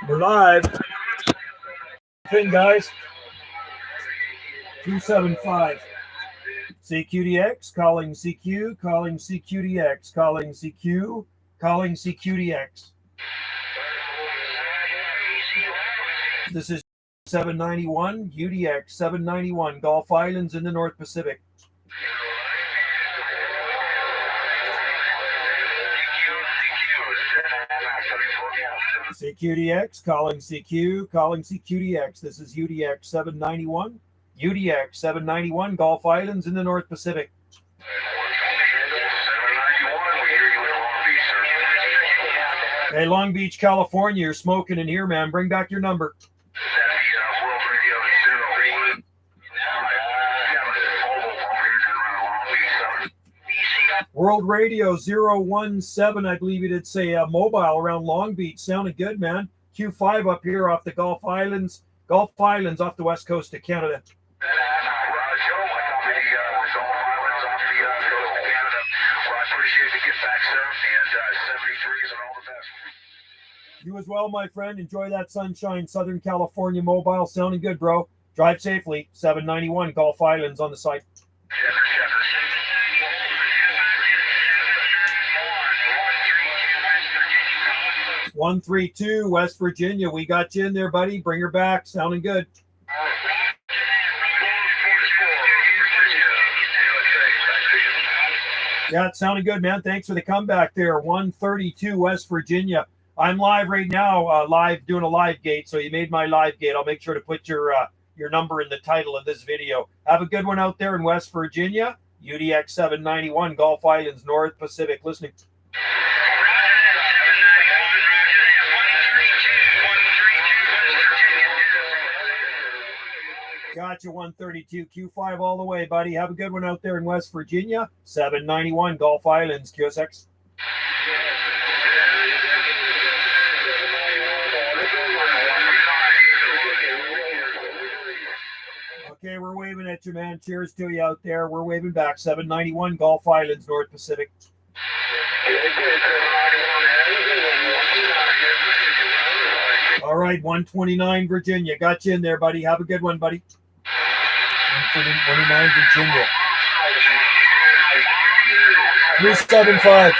We're live. Thing, guys. 275. CQDX, calling CQ, calling CQDX, calling CQ, calling CQDX. This is 791, UDX 791, Gulf Islands in the North Pacific. CQDX, calling CQ, calling CQDX. This is UDX 791, UDX 791, Gulf Islands in the North Pacific. Hey, Long Beach, California, you're smoking in here, man. Bring back your number. World Radio 017, I believe you did say mobile around Long Beach. Sounded good, man. Q5 up here off the Gulf Islands off the west coast of Canada. You as well, my friend. Enjoy that sunshine. Southern California mobile. Sounding good, bro. Drive safely. 791 Gulf Islands on the site. 132 West Virginia. We got you in there, buddy. Bring her back. Sounding good. Yeah, it sounded good, man. Thanks for the comeback there. 132 West Virginia. I'm live right now, doing a live gate. So you made my live gate. I'll make sure to put your number in the title of this video. Have a good one out there in West Virginia. UDX 791, Gulf Islands, North Pacific. Listening. Gotcha, 132 Q5 all the way, buddy. Have a good one out there in West Virginia. 791 Gulf Islands, QSX. Okay, we're waving at you, man. Cheers to you out there. We're waving back. 791 Gulf Islands, North Pacific. All right, 129 Virginia. Got you in there, buddy. Have a good one, buddy. 129 Virginia. 375.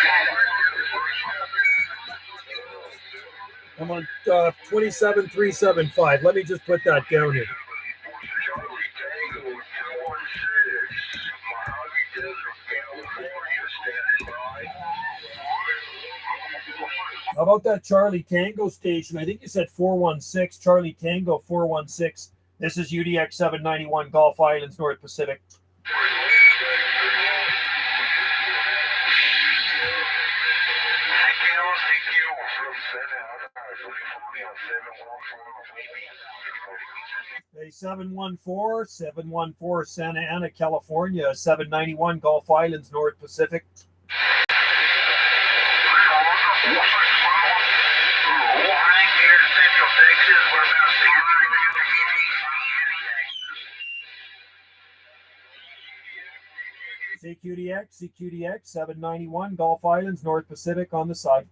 I'm on 27375. Let me just put that down here. How about that Charlie Tango station? I think you said 416, Charlie Tango 416. This is UDX 791, Gulf Islands, North Pacific. Hey, 714 Santa Ana, California, 791 Gulf Islands, North Pacific. CQDX 791 Gulf Islands, North Pacific on the side.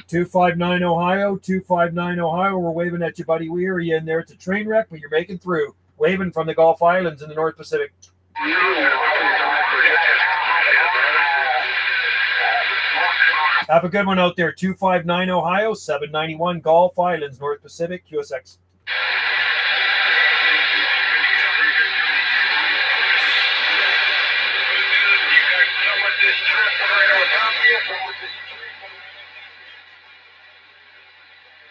.259 Ohio, 259 Ohio. We're waving at you, buddy. We hear you in there. It's a train wreck, but you're making through. Waving from the Gulf Islands in the North Pacific. Have a good one out there. 259 Ohio, 791 Gulf Islands, North Pacific, QSX.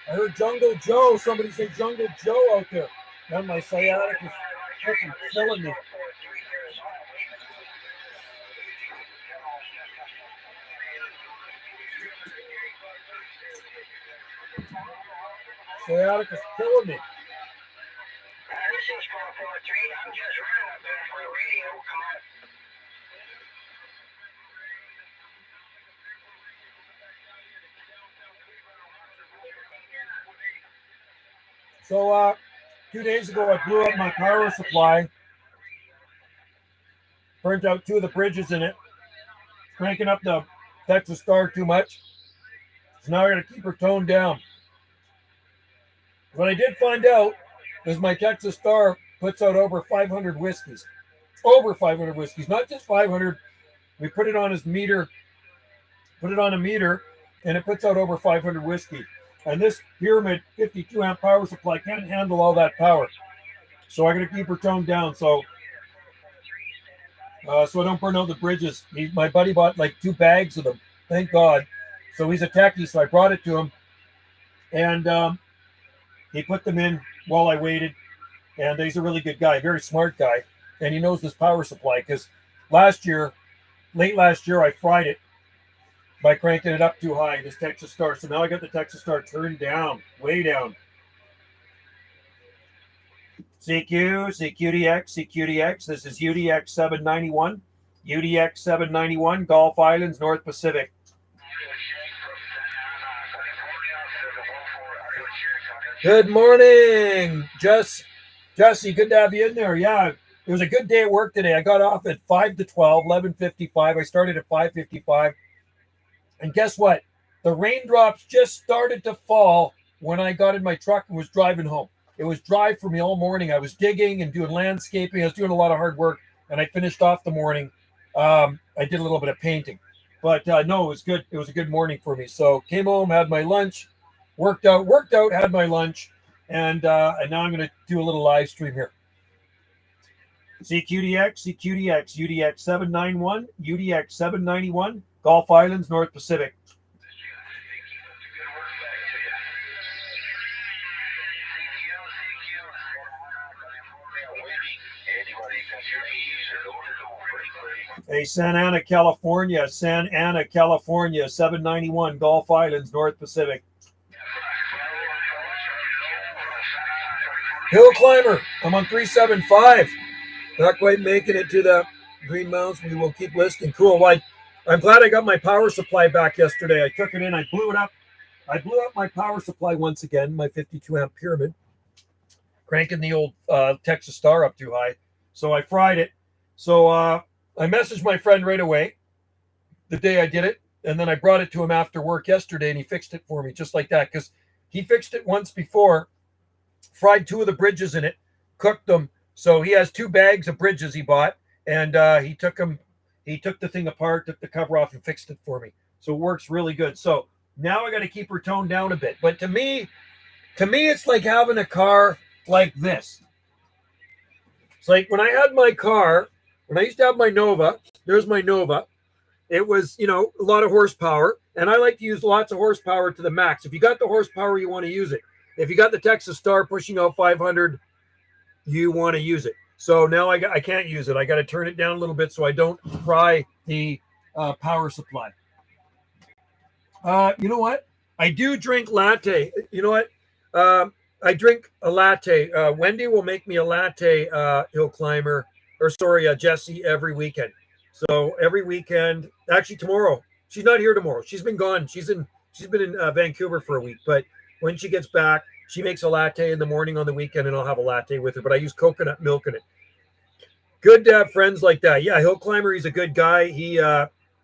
I heard Jungle Joe. Somebody say Jungle Joe out there. Man, my sciatic is freaking killing me. Sciatic is killing me. So 2 days ago, I blew up my power supply. Burnt out 2 of the bridges in it. cranking up the Texas Star too much. So now I got to keep her toned down. What I did find out is my Texas Star puts out over 500 whiskeys. Over 500 whiskeys, not just 500. We put it on his meter, put it on a meter, and it puts out over 500 whiskey. And this Pyramid 52 amp power supply can't handle all that power. So I got to keep her toned down. So I don't burn out the bridges. My buddy bought like 2 bags of them. Thank God. So he's a techie, so I brought it to him. And he put them in while I waited. And he's a really good guy, very smart guy. And he knows this power supply because late last year, I fried it by cranking it up too high, this Texas Star. So now I got the Texas Star turned down, way down. CQ, CQDX, CQDX. This is UDX 791. UDX 791, Gulf Islands, North Pacific. Good morning, Jesse. Good to have you in there. Yeah, it was a good day at work today. I got off at 5 to 12, 11:55. I started at 5:55. And guess what? The raindrops just started to fall when I got in my truck and was driving home. It was dry for me all morning. I was digging and doing landscaping. I was doing a lot of hard work, and I finished off the morning. I did a little bit of painting. But no, it was good. It was a good morning for me. So came home, had my lunch, worked out, had my lunch, and now I'm going to do a little live stream here. CQDX, UDX 791, UDX 791, Gulf Islands, North Pacific. Hey, Santa Ana, California, 791, Gulf Islands, North Pacific. Hill climber, I'm on 375. Not quite making it to the Green Mountains. We will keep listening. Cool. Well, I'm glad I got my power supply back yesterday. I took it in. I blew it up. I blew up my power supply once again, my 52 amp Pyramid, cranking the old Texas Star up too high. So I fried it. So I messaged my friend right away the day I did it. And then I brought it to him after work yesterday, and he fixed it for me just like that because he fixed it once before, fried 2 of the bridges in it, cooked them. So he has 2 bags of bridges he bought, and he took the thing apart, took the cover off, and fixed it for me. So it works really good. So now I got to keep her toned down a bit. But to me, it's like having a car like this. It's like when I had my car, when I used to have my Nova, there's my Nova. It was, a lot of horsepower, and I like to use lots of horsepower to the max. If you got the horsepower, you want to use it. If you got the Texas Star pushing out 500, you want to use it. So now I can't use it. I got to turn it down a little bit so I don't fry the power supply. You know what? I do drink latte. You know what? I drink a latte. Wendy will make me a latte, hill climber, Jesse, every weekend. So every weekend, actually tomorrow. She's not here tomorrow. She's been gone. She's been in Vancouver for a week. But when she gets back, she makes a latte in the morning on the weekend, and I'll have a latte with her. But I use coconut milk in it. Good to have friends like that. Yeah, hill climber. He's a good guy.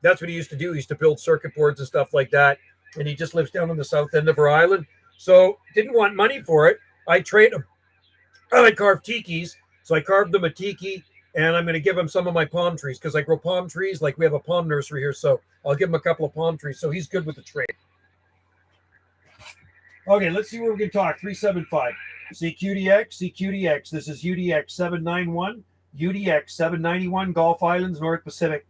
That's what he used to do. He used to build circuit boards and stuff like that. And he just lives down on the south end of our island. So didn't want money for it. I trade him. I carve tikis. So I carved them a tiki, and I'm going to give him some of my palm trees because I grow palm trees. Like we have a palm nursery here. So I'll give him a couple of palm trees. So he's good with the trade. Okay, let's see where we can talk. 375. CQDX. This is UDX 791. UDX 791, Gulf Islands, North Pacific.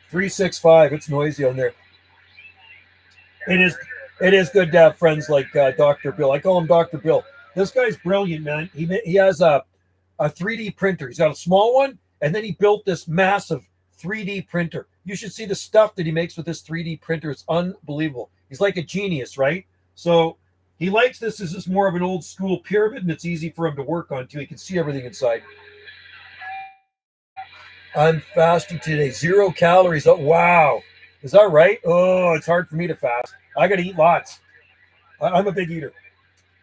365. It's noisy on there. It is good to have friends like Dr. Bill. I call him Dr. Bill. This guy's brilliant, man. He has a 3D printer. He's got a small one, and then he built this massive 3D printer. You should see the stuff that he makes with this 3D printer. It's unbelievable. He's like a genius, right? So he likes this. This is more of an old school pyramid, and it's easy for him to work on too. He can see everything inside. I'm fasting today. 0 calories. Oh, wow. Is that right? Oh, it's hard for me to fast. I got to eat lots. I'm a big eater.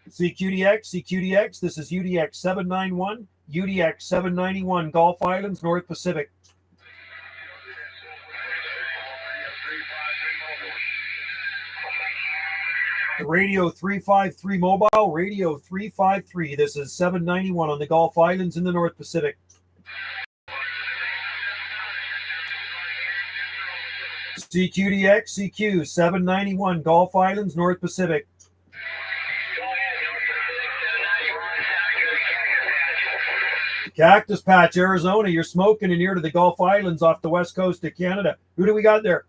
CQDX, this is UDX 791, UDX 791, Gulf Islands, North Pacific. Radio 353 mobile, Radio 353. This is 791 on the Gulf Islands in the North Pacific. CQDX, CQ 791, Gulf Islands, North Pacific. Cactus Patch, Arizona. You're smoking in here to the Gulf Islands off the west coast of Canada. Who do we got there?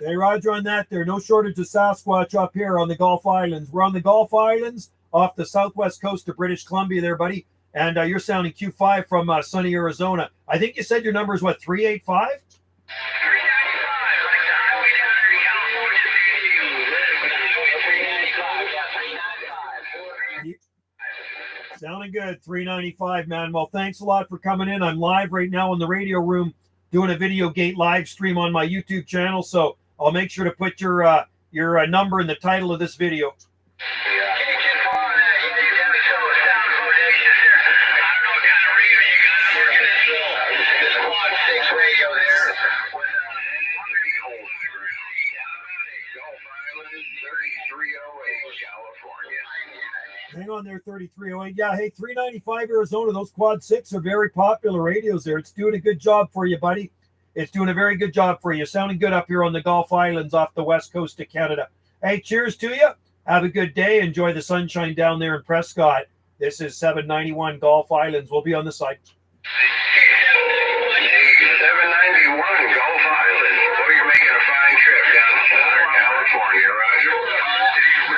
Hey, Roger on that there. No shortage of Sasquatch up here on the Gulf Islands. We're on the Gulf Islands off the southwest coast of British Columbia there, buddy. And you're sounding Q5 from sunny Arizona. I think you said your number is what, 385? 395. Sounding good, 395, man. Well, thanks a lot for coming in. I'm live right now in the radio room doing a Video Gate live stream on my YouTube channel, so I'll make sure to put your number in the title of this video. Hang on there, 3308. Yeah, hey, 395 Arizona. Those Quad 6 are very popular radios there. It's doing a good job for you, buddy. It's doing a very good job for you. Sounding good up here on the Gulf Islands off the west coast of Canada. Hey, cheers to you. Have a good day. Enjoy the sunshine down there in Prescott. This is 791 Gulf Islands. We'll be on the side. 791 Gulf Islands. Boy, you're making a fine trip down to Southern California, Roger.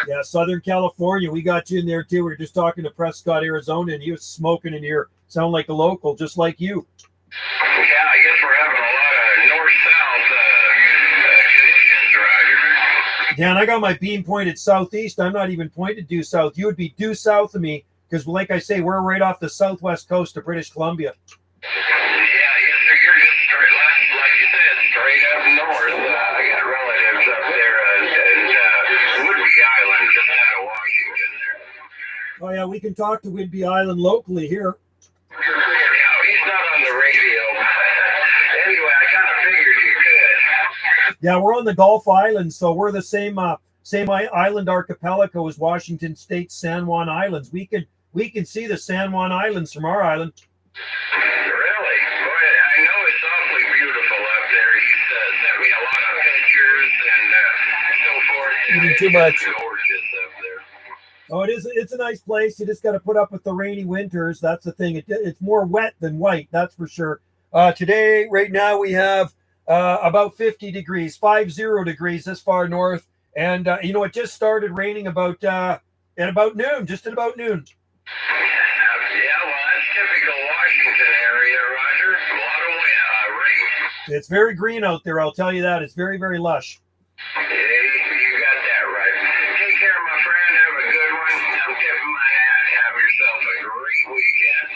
Yeah, Southern California. We got you in there too. We were just talking to Prescott, Arizona, and you was smoking in here. Sound like a local, just like you. Yeah, I guess we're having a lot of north-south conditions, Roger. Yeah, and I got my beam pointed southeast. I'm not even pointed due south. You would be due south of me because, like I say, we're right off the southwest coast of British Columbia. Yeah, yes, sir. You're just straight, like you said, straight up north. I got relatives up there in Whidbey Island, just out of Washington there. Oh, yeah, we can talk to Whidbey Island locally here. Yeah, he's not on the radio. Anyway, I kind of figured you could. Yeah, we're on the Gulf Islands, so we're the same island archipelago as Washington State's San Juan Islands. We can see the San Juan Islands from our island. Really? Boy, I know it's awfully beautiful up there. He's sent me a lot of pictures and so forth. Eating too much. It's gorgeous up there. Oh, it is. It's a nice place. You just got to put up with the rainy winters. That's the thing. It's more wet than white. That's for sure. Today, right now, we have about 50 degrees, 50 degrees this far north. And, it just started raining at about noon, just at about noon. Yeah, well, that's typical Washington area, Roger. A lot of rain. It's very green out there, I'll tell you that. It's very, very lush. Yeah, you got that right. Take care, my friend. Have a good one. I'm tipping my hat. Have yourself a great weekend.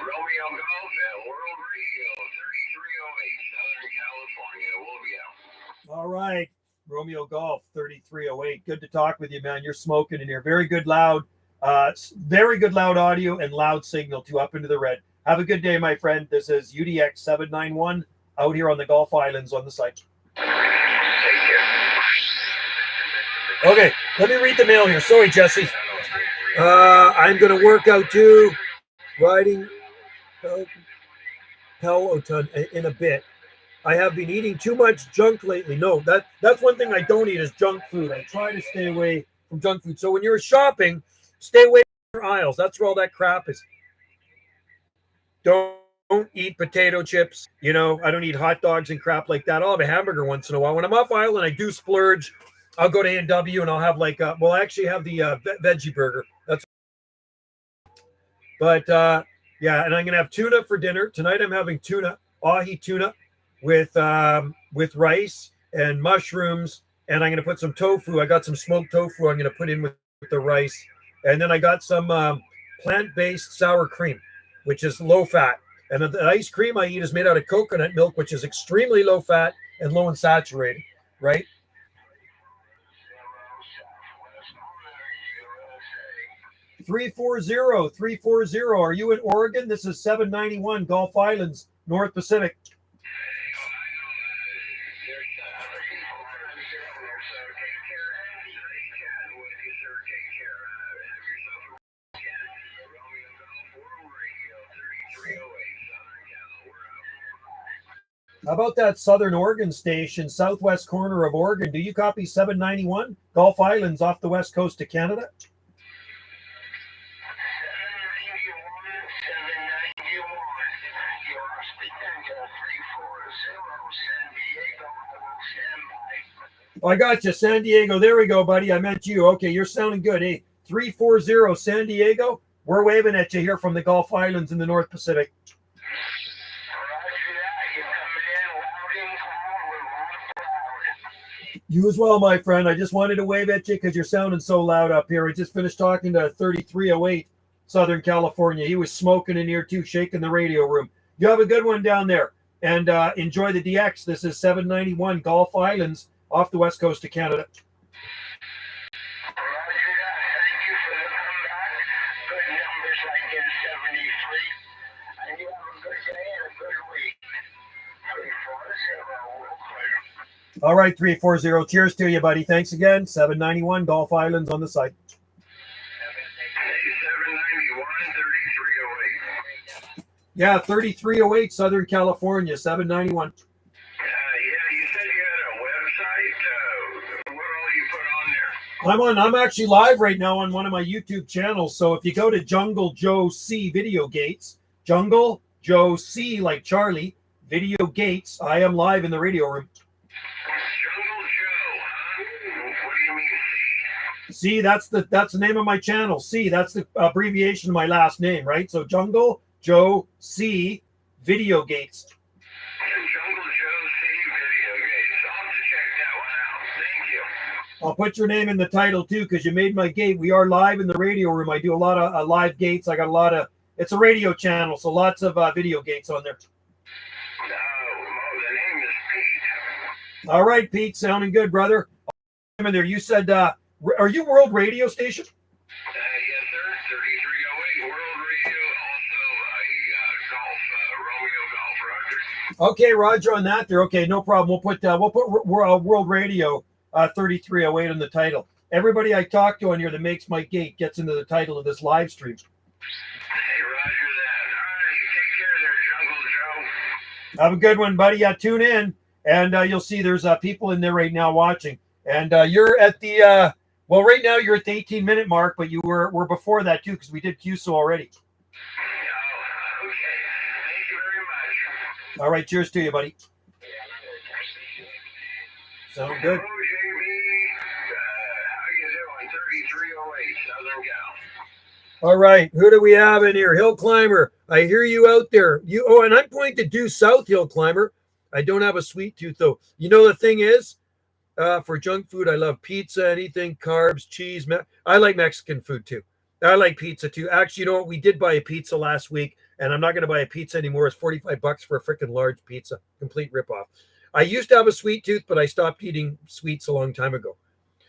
Romeo Golf at World Radio 3308, Southern California. We'll be out. All right. Romeo Golf 3308. Good to talk with you, man. You're smoking in here. Very good loud audio and loud signal too, up into the red. Have a good day, my friend. This is UDX 791 out here on the Gulf Islands on the site. Take care. Okay, let me read the mail here. Sorry, Jesse. I'm going to work out too, riding Peloton in a bit. I have been eating too much junk lately. No, that's one thing I don't eat is junk food. I try to stay away from junk food. So when you're shopping, stay away from your aisles. That's where all that crap is. Don't eat potato chips. I don't eat hot dogs and crap like that. I'll have a hamburger once in a while. When I'm off island, I do splurge. I'll go to A&W and I'll have I actually have the veggie burger. But and I'm going to have tuna for dinner. Tonight I'm having ahi tuna with rice and mushrooms, and I'm going to put some tofu. I got some smoked tofu I'm going to put in with the rice. And then I got some plant-based sour cream, which is low fat. And the ice cream I eat is made out of coconut milk, which is extremely low fat and low in saturated, right? 340. Are you in Oregon? This is 791 Gulf Islands, North Pacific. How about that Southern Oregon station, southwest corner of Oregon? Do you copy 791 Gulf Islands off the west coast of Canada? Oh, I got you, San Diego. There we go, buddy. I meant you. Okay, you're sounding good. Hey, 340 San Diego. We're waving at you here from the Gulf Islands in the North Pacific. You as well, my friend. I just wanted to wave at you because you're sounding so loud up here. I just finished talking to 3308 Southern California. He was smoking in here too, shaking the radio room. You have a good one down there. And enjoy the DX. This is 791 Gulf Islands off the west coast of Canada. All right, 340. Cheers to you, buddy. Thanks again. 791 Gulf Islands on the site. 791, 3308. Yeah, 3308 Southern California, 791. Yeah, you said you had a website. What all you put on there? I'm actually live right now on one of my YouTube channels. So if you go to Jungle Joe C Video Gates, Jungle Joe C like Charlie, Video Gates, I am live in the radio room. C, that's the name of my channel. C, that's the abbreviation of my last name, right? So Jungle Joe C Video Gates. Jungle Joe C Video Gates. I'll have to check that one out. Thank you. I'll put your name in the title too, because you made my gate. We are live in the radio room. I do a lot of live gates. I got a lot of. It's a radio channel, so lots of video gates on there. Oh, the name is Pete. All right, Pete, sounding good, brother. I'm in there. You said. Are you World Radio Station? Yes, sir. 3308 World Radio. Also, Golf, Romeo Golf, Roger. Okay, Roger on that there. Okay, no problem. We'll put World Radio 3308 in the title. Everybody I talk to on here that makes my gate gets into the title of this live stream. Hey, Roger that. All right, take care there, Jungle Joe. Have a good one, buddy. Yeah, tune in, and you'll see there's people in there right now watching. And you're at the well, right now you're at the 18-minute mark, but you were before that too, because we did QSO already. Oh, okay. Thank you very much. All right, cheers to you, buddy. Sound good. Hello, JB. How you doing? 3308 Southern Cal. All right, who do we have in here? Hill Climber. I hear you out there. And I'm going to due south, Hill Climber. I don't have a sweet tooth though. You know the thing is. For junk food, I love pizza, anything, carbs, cheese. I like Mexican food too. I like pizza too. Actually, you know what? We did buy a pizza last week, and I'm not going to buy a pizza anymore. It's $45 for a freaking large pizza. Complete ripoff. I used to have a sweet tooth, but I stopped eating sweets a long time ago.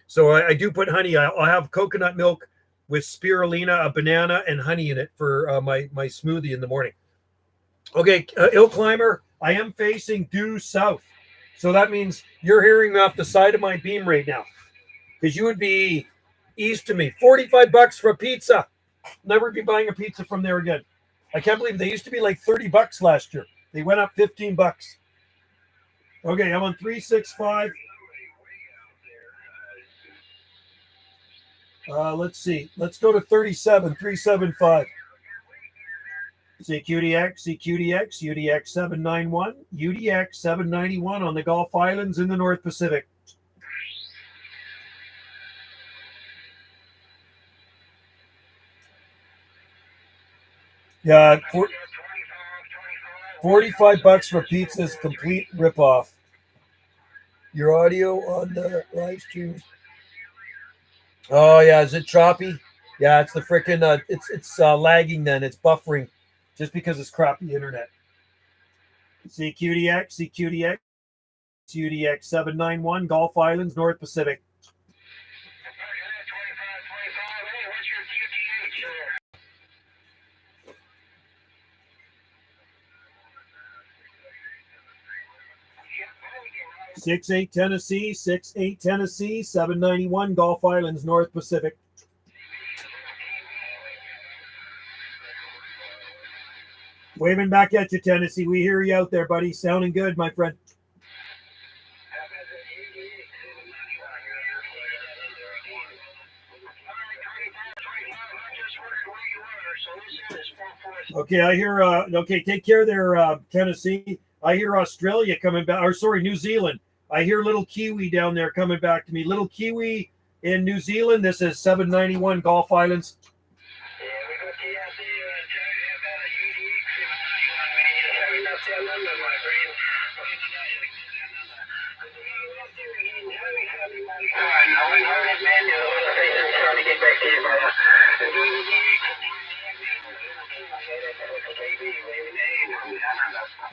So I do put honey. I'll have coconut milk with spirulina, a banana, and honey in it for my smoothie in the morning. Okay, Hill Climber, I am facing due south. So that means you're hearing me off the side of my beam right now, because you would be east of me. $45 for a pizza. Never be buying a pizza from there again. I can't believe they used to be like $30 last year. They went up $15. Okay, I'm on 365. Let's see. Let's go to 375. CQDX, UDX 791, UDX 791 on the Gulf Islands in the North Pacific. Yeah, $45 for pizza is complete ripoff. Your audio on the live stream. Oh yeah, is it choppy? Yeah, it's the freaking it's lagging then. It's buffering just because it's crappy internet. CQDX, CQDX, UDX 791, Gulf Islands, North Pacific. Hey, what's your QTH there? 68 Tennessee, 68 Tennessee, 791, Gulf Islands, North Pacific. Waving back at you, Tennessee. We hear you out there, buddy. Sounding good, my friend. Okay, I hear. Okay, take care there, Tennessee. I hear Australia coming back. Or sorry, New Zealand. I hear little Kiwi down there coming back to me. Little Kiwi in New Zealand. This is 791 Gulf Islands.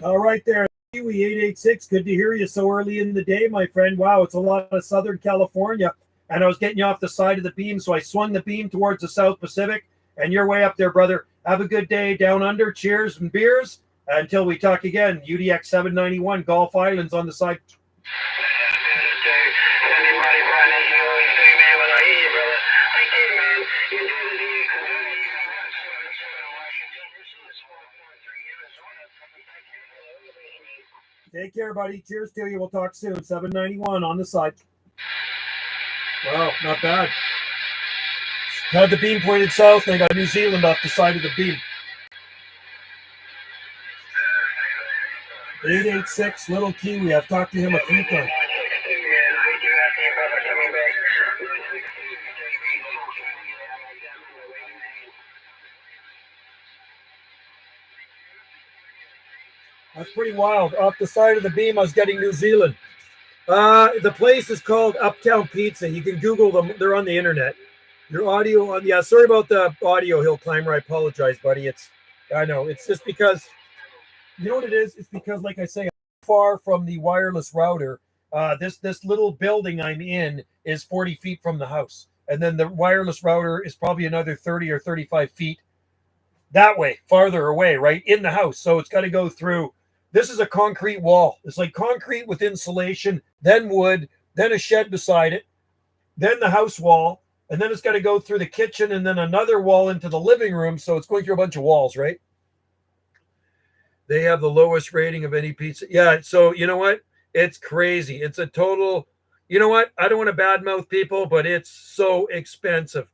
All right there, Kiwi 886. Good to hear you so early in the day, my friend. Wow, it's a lot of Southern California. And I was getting you off the side of the beam, so I swung the beam towards the South Pacific. And you're way up there, brother. Have a good day down under. Cheers and beers. Until we talk again, UDX 791, Gulf Islands on the side. Take care, buddy. Cheers to you. We'll talk soon. 791 on the side. Wow, not bad. Had the beam pointed south, and I got New Zealand off the side of the beam. 886, Little Kiwi. I've talked to him a few times. That's pretty wild. Off the side of the beam, I was getting New Zealand. The place is called Uptown Pizza. You can Google them. They're on the internet. Your audio on, yeah, sorry about the audio, Hill Climber. I apologize, buddy. I know. It's just because, you know what it is? It's because, like I say, I'm far from the wireless router. This little building I'm in is 40 feet from the house. And then the wireless router is probably another 30 or 35 feet that way, farther away, right? In the house. So it's got to go through. This is a concrete wall. It's like concrete with insulation, then wood, then a shed beside it, then the house wall, and then it's got to go through the kitchen and then another wall into the living room. So it's going through a bunch of walls, right? They have the lowest rating of any pizza. Yeah. So you know what? It's crazy. It's a total, you know what? I don't want to badmouth people, but it's so expensive.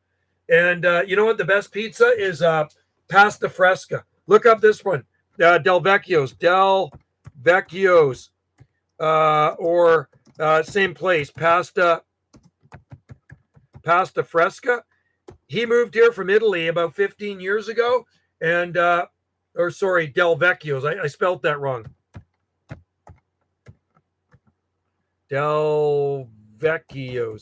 And you know what? The best pizza is pasta fresca. Look up this one. Del Vecchio's, or same place, pasta fresca. He moved here from Italy about 15 years ago, and Del Vecchio's. I spelled that wrong. Del Vecchio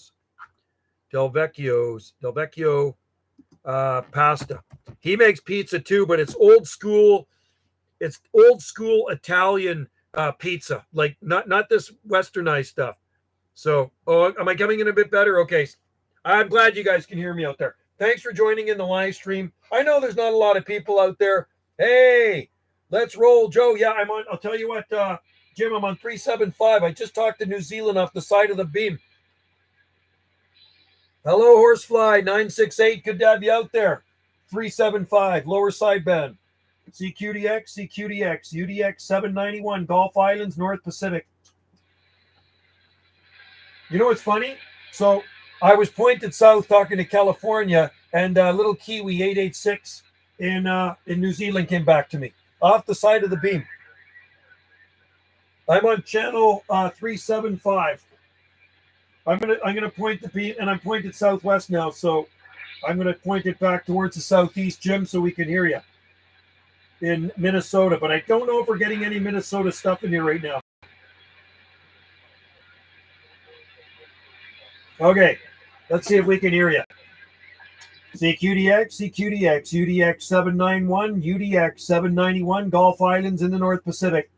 pasta. He makes pizza too, but it's old school. It's old school Italian pizza, like not this westernized stuff. So, am I coming in a bit better? Okay, I'm glad you guys can hear me out there. Thanks for joining in the live stream. I know there's not a lot of people out there. Hey, let's roll, Joe. Yeah, I'm on. I'll tell you what, Jim, I'm on 375. I just talked to New Zealand off the side of the beam. Hello, Horsefly 968. Good to have you out there. 375, lower sideband. CQDX, UDX 791, Gulf Islands, North Pacific. You know what's funny? So I was pointed south talking to California, and little Kiwi 886 in New Zealand came back to me off the side of the beam. I'm on channel 375. I'm gonna point the beam, and I'm pointed southwest now, so I'm gonna point it back towards the southeast, Jim, so we can hear you. In Minnesota, but I don't know if we're getting any Minnesota stuff in here right now. Okay, let's see if we can hear you. CQDX, CQDX, UDX 791, UDX 791, Gulf Islands in the North Pacific.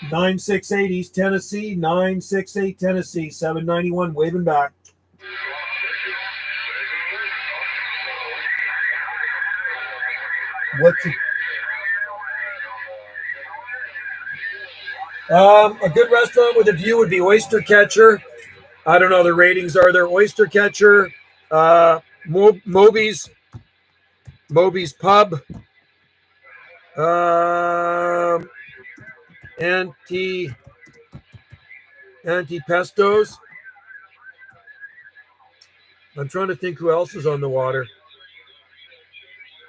(968) East Tennessee, 968 Tennessee, 791, waving back. What's it? A good restaurant with a view would be Oyster Catcher. I don't know the ratings are there. Oyster Catcher, Moby's Pub, Anti-Pestos. I'm trying to think who else is on the water.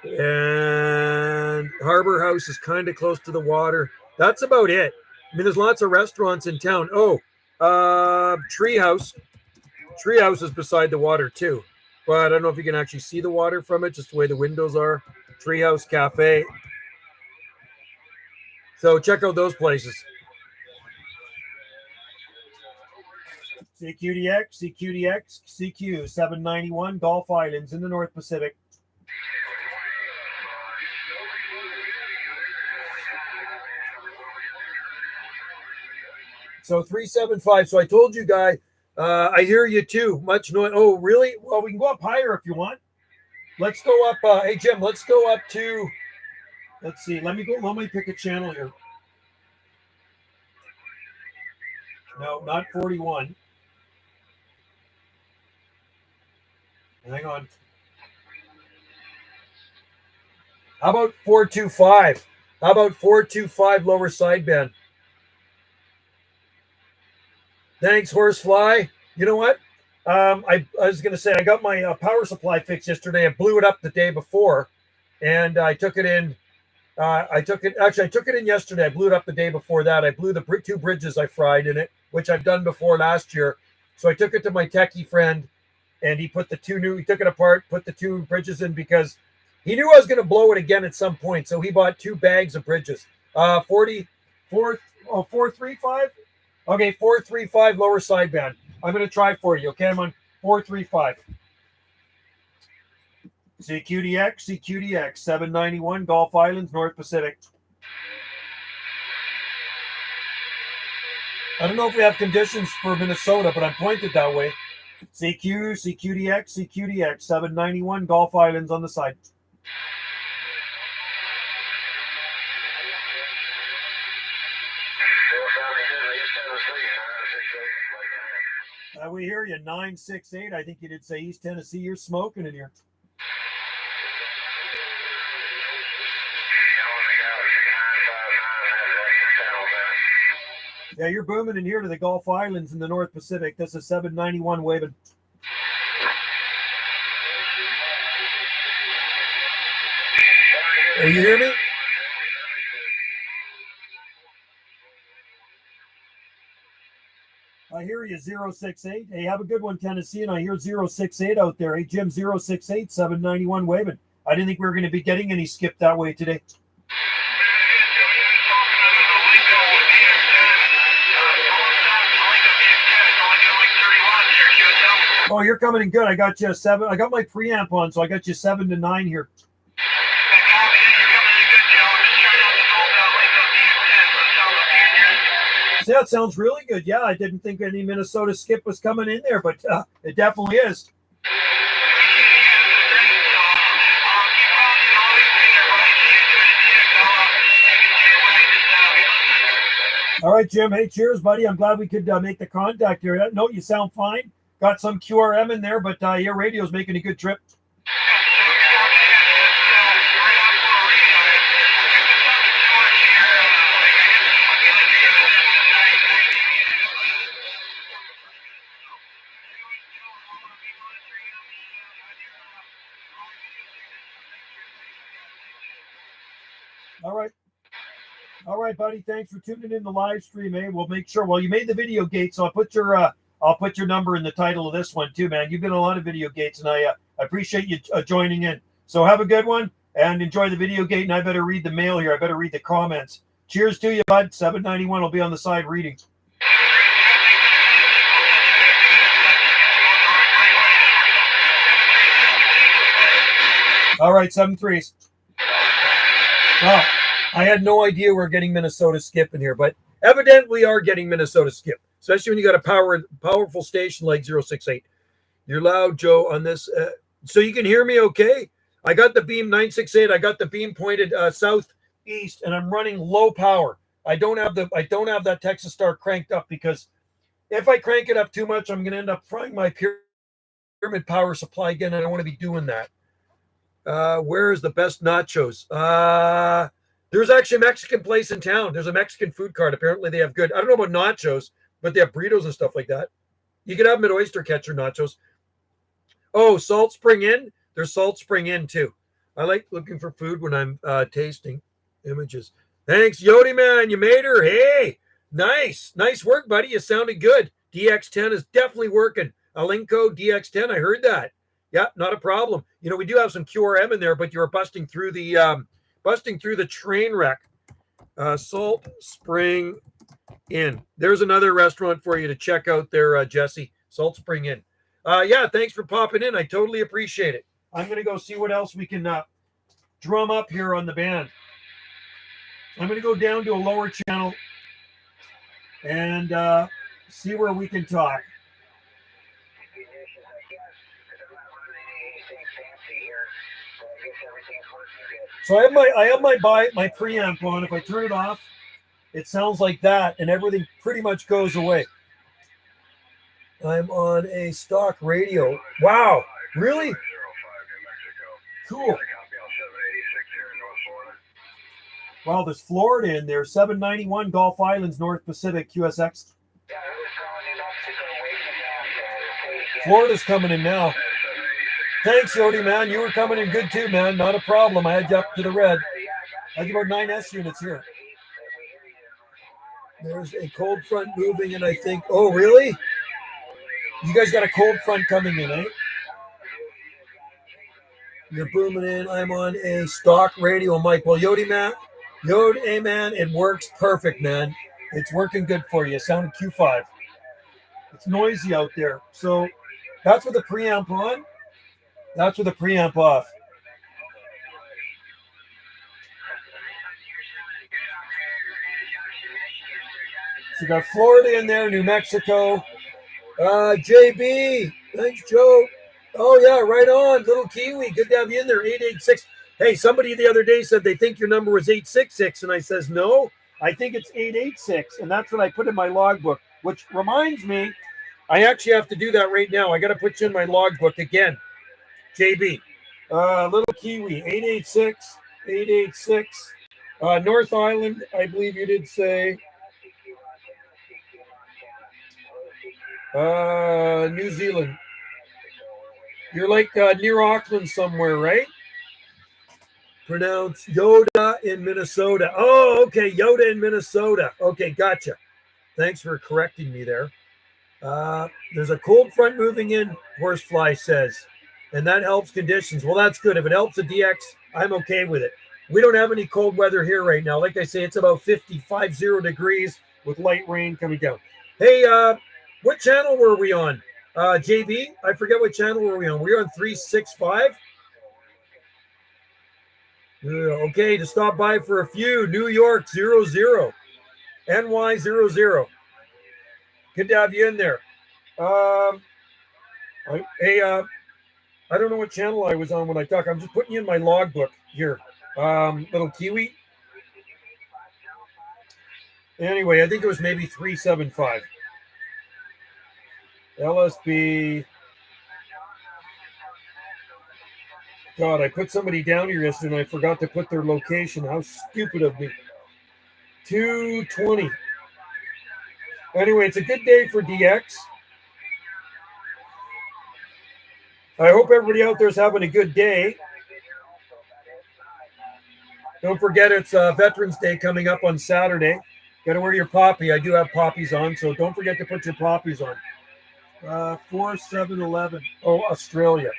And Harbor House is kind of close to the water. That's about it. I mean, there's lots of restaurants in town. Oh, Treehouse. Treehouse is beside the water too. But I don't know if you can actually see the water from it, just the way the windows are. Treehouse Cafe. So check out those places. CQDX, CQDX, CQ 791, Gulf Islands in the North Pacific. So 375. So I told you, guy, I hear you too. Much noise. Oh, really? Well, we can go up higher if you want. Let's go up. Hey, Jim, let's go up to, let's see. Let me pick a channel here. No, not 41. Hang on. How about 425? How about 425 lower sideband? Thanks, Horsefly. You know what? I was going to say I got my power supply fixed yesterday. I blew it up the day before, and I took it in. I took it in yesterday. I blew it up the day before that. I blew the two bridges I fried in it, which I've done before last year. So I took it to my techie friend, and he took it apart, put the two bridges in because he knew I was going to blow it again at some point. So he bought 2 bags of bridges. 435. Okay, 435 lower sideband. I'm going to try for you. Okay, I'm on 435. CQDX, CQDX, 791, Gulf Islands, North Pacific. I don't know if we have conditions for Minnesota, but I'm pointed that way. CQ, CQDX, CQDX, 791, Gulf Islands on the side. We hear you, 968. I think you did say East Tennessee. You're smoking in here. Yeah, you're booming in here to the Gulf Islands in the North Pacific. This is 791 waving. Are you hear me? I hear you, 068. Hey, have a good one, Tennessee. And I hear 068 out there. Hey, Jim, 068, 791 waving. I didn't think we were going to be getting any skip that way today. Oh, you're coming in good. I got you 7. I got my preamp on, so I got you 7 to 9 here. See, that sounds really good. Yeah, I didn't think any Minnesota skip was coming in there, but it definitely is. All right, Jim. Hey, cheers, buddy. I'm glad we could make the contact here. No, you sound fine. Got some QRM in there, but your radio's making a good trip. All right, buddy. Thanks for tuning in the live stream, eh? We'll make sure. Well, you made the video gate, so I'll put your number in the title of this one too, man. You've been on a lot of video gates, and I appreciate you joining in. So have a good one and enjoy the video gate. And I better read the mail here. I better read the comments. Cheers to you, bud. 791 will be on the side reading. All right, 7-3s. Well, I had no idea we were getting Minnesota Skip in here, but evidently we are getting Minnesota Skip, especially when you got a powerful station like 068. You're loud, Joe, on this. So you can hear me okay? I got the beam 968. I got the beam pointed southeast, and I'm running low power. I don't have that Texas Star cranked up, because if I crank it up too much, I'm going to end up frying my pyramid power supply again. I don't want to be doing that. Where is the best nachos? There's actually a Mexican place in town. There's a Mexican food cart. Apparently they have good. I don't know about nachos, but they have burritos and stuff like that. You could have them at Oyster Catcher nachos. Oh, Salt Spring Inn. There's Salt Spring Inn too. I like looking for food when I'm tasting images. Thanks, Yodi man. You made her. Hey, nice work, buddy. You sounded good. DX10 is definitely working. Alinco DX10. I heard that. Yeah, not a problem. You know, we do have some QRM in there, but you were busting through the train wreck. Salt Spring Inn. There's another restaurant for you to check out there, Jesse. Salt Spring Inn. Yeah, thanks for popping in. I totally appreciate it. I'm going to go see what else we can drum up here on the band. I'm going to go down to a lower channel and see where we can talk. So I have my preamp on. If I turn it off, it sounds like that, and everything pretty much goes away. I'm on a stock radio. Wow, really? Cool. Wow, there's Florida in there. 791 Gulf Islands, North Pacific, QSX. Florida's coming in now. Thanks, Yodi, man. You were coming in good too, man. Not a problem. I had you up to the red. I had about 9 S units here. There's a cold front moving in, I think. Oh, really? You guys got a cold front coming in, eh? You're booming in. I'm on a stock radio mic. Well, Yodi, man, it works perfect, man. It's working good for you. Sounded Q5. It's noisy out there. So that's with the preamp on. That's with the preamp off. So you got Florida in there, New Mexico. JB, thanks, Joe. Oh, yeah, right on. Little Kiwi, good to have you in there. 886. Hey, somebody the other day said they think your number was 866, and I says, no, I think it's 886, and that's what I put in my logbook, which reminds me, I actually have to do that right now. I got to put you in my logbook again. JB, Little Kiwi, 886. North Island, I believe you did say. New Zealand. You're like near Auckland somewhere, right? Pronounce Yoda in Minnesota. Oh, okay, Yoda in Minnesota. Okay, gotcha. Thanks for correcting me there. There's a cold front moving in, Horsefly says, and that helps conditions. Well, that's good. If it helps the DX, I'm okay with it. We don't have any cold weather here right now. Like I say, it's about 50 degrees with light rain coming down. Hey, what channel were we on? JB, I forget what channel were we on. We were on 365. Okay, to stop by for a few. New York 00. NY 00. Good to have you in there. Hey, I don't know what channel I was on when I talk. I'm just putting you in my logbook here. Little Kiwi. Anyway, I think it was maybe 375. LSB. God, I put somebody down here yesterday and I forgot to put their location. How stupid of me. 220. Anyway, it's a good day for DX. I hope everybody out there is having a good day. Don't forget it's Veterans Day coming up on Saturday. Got to wear your poppy. I do have poppies on, so don't forget to put your poppies on. 4711. Oh, Australia.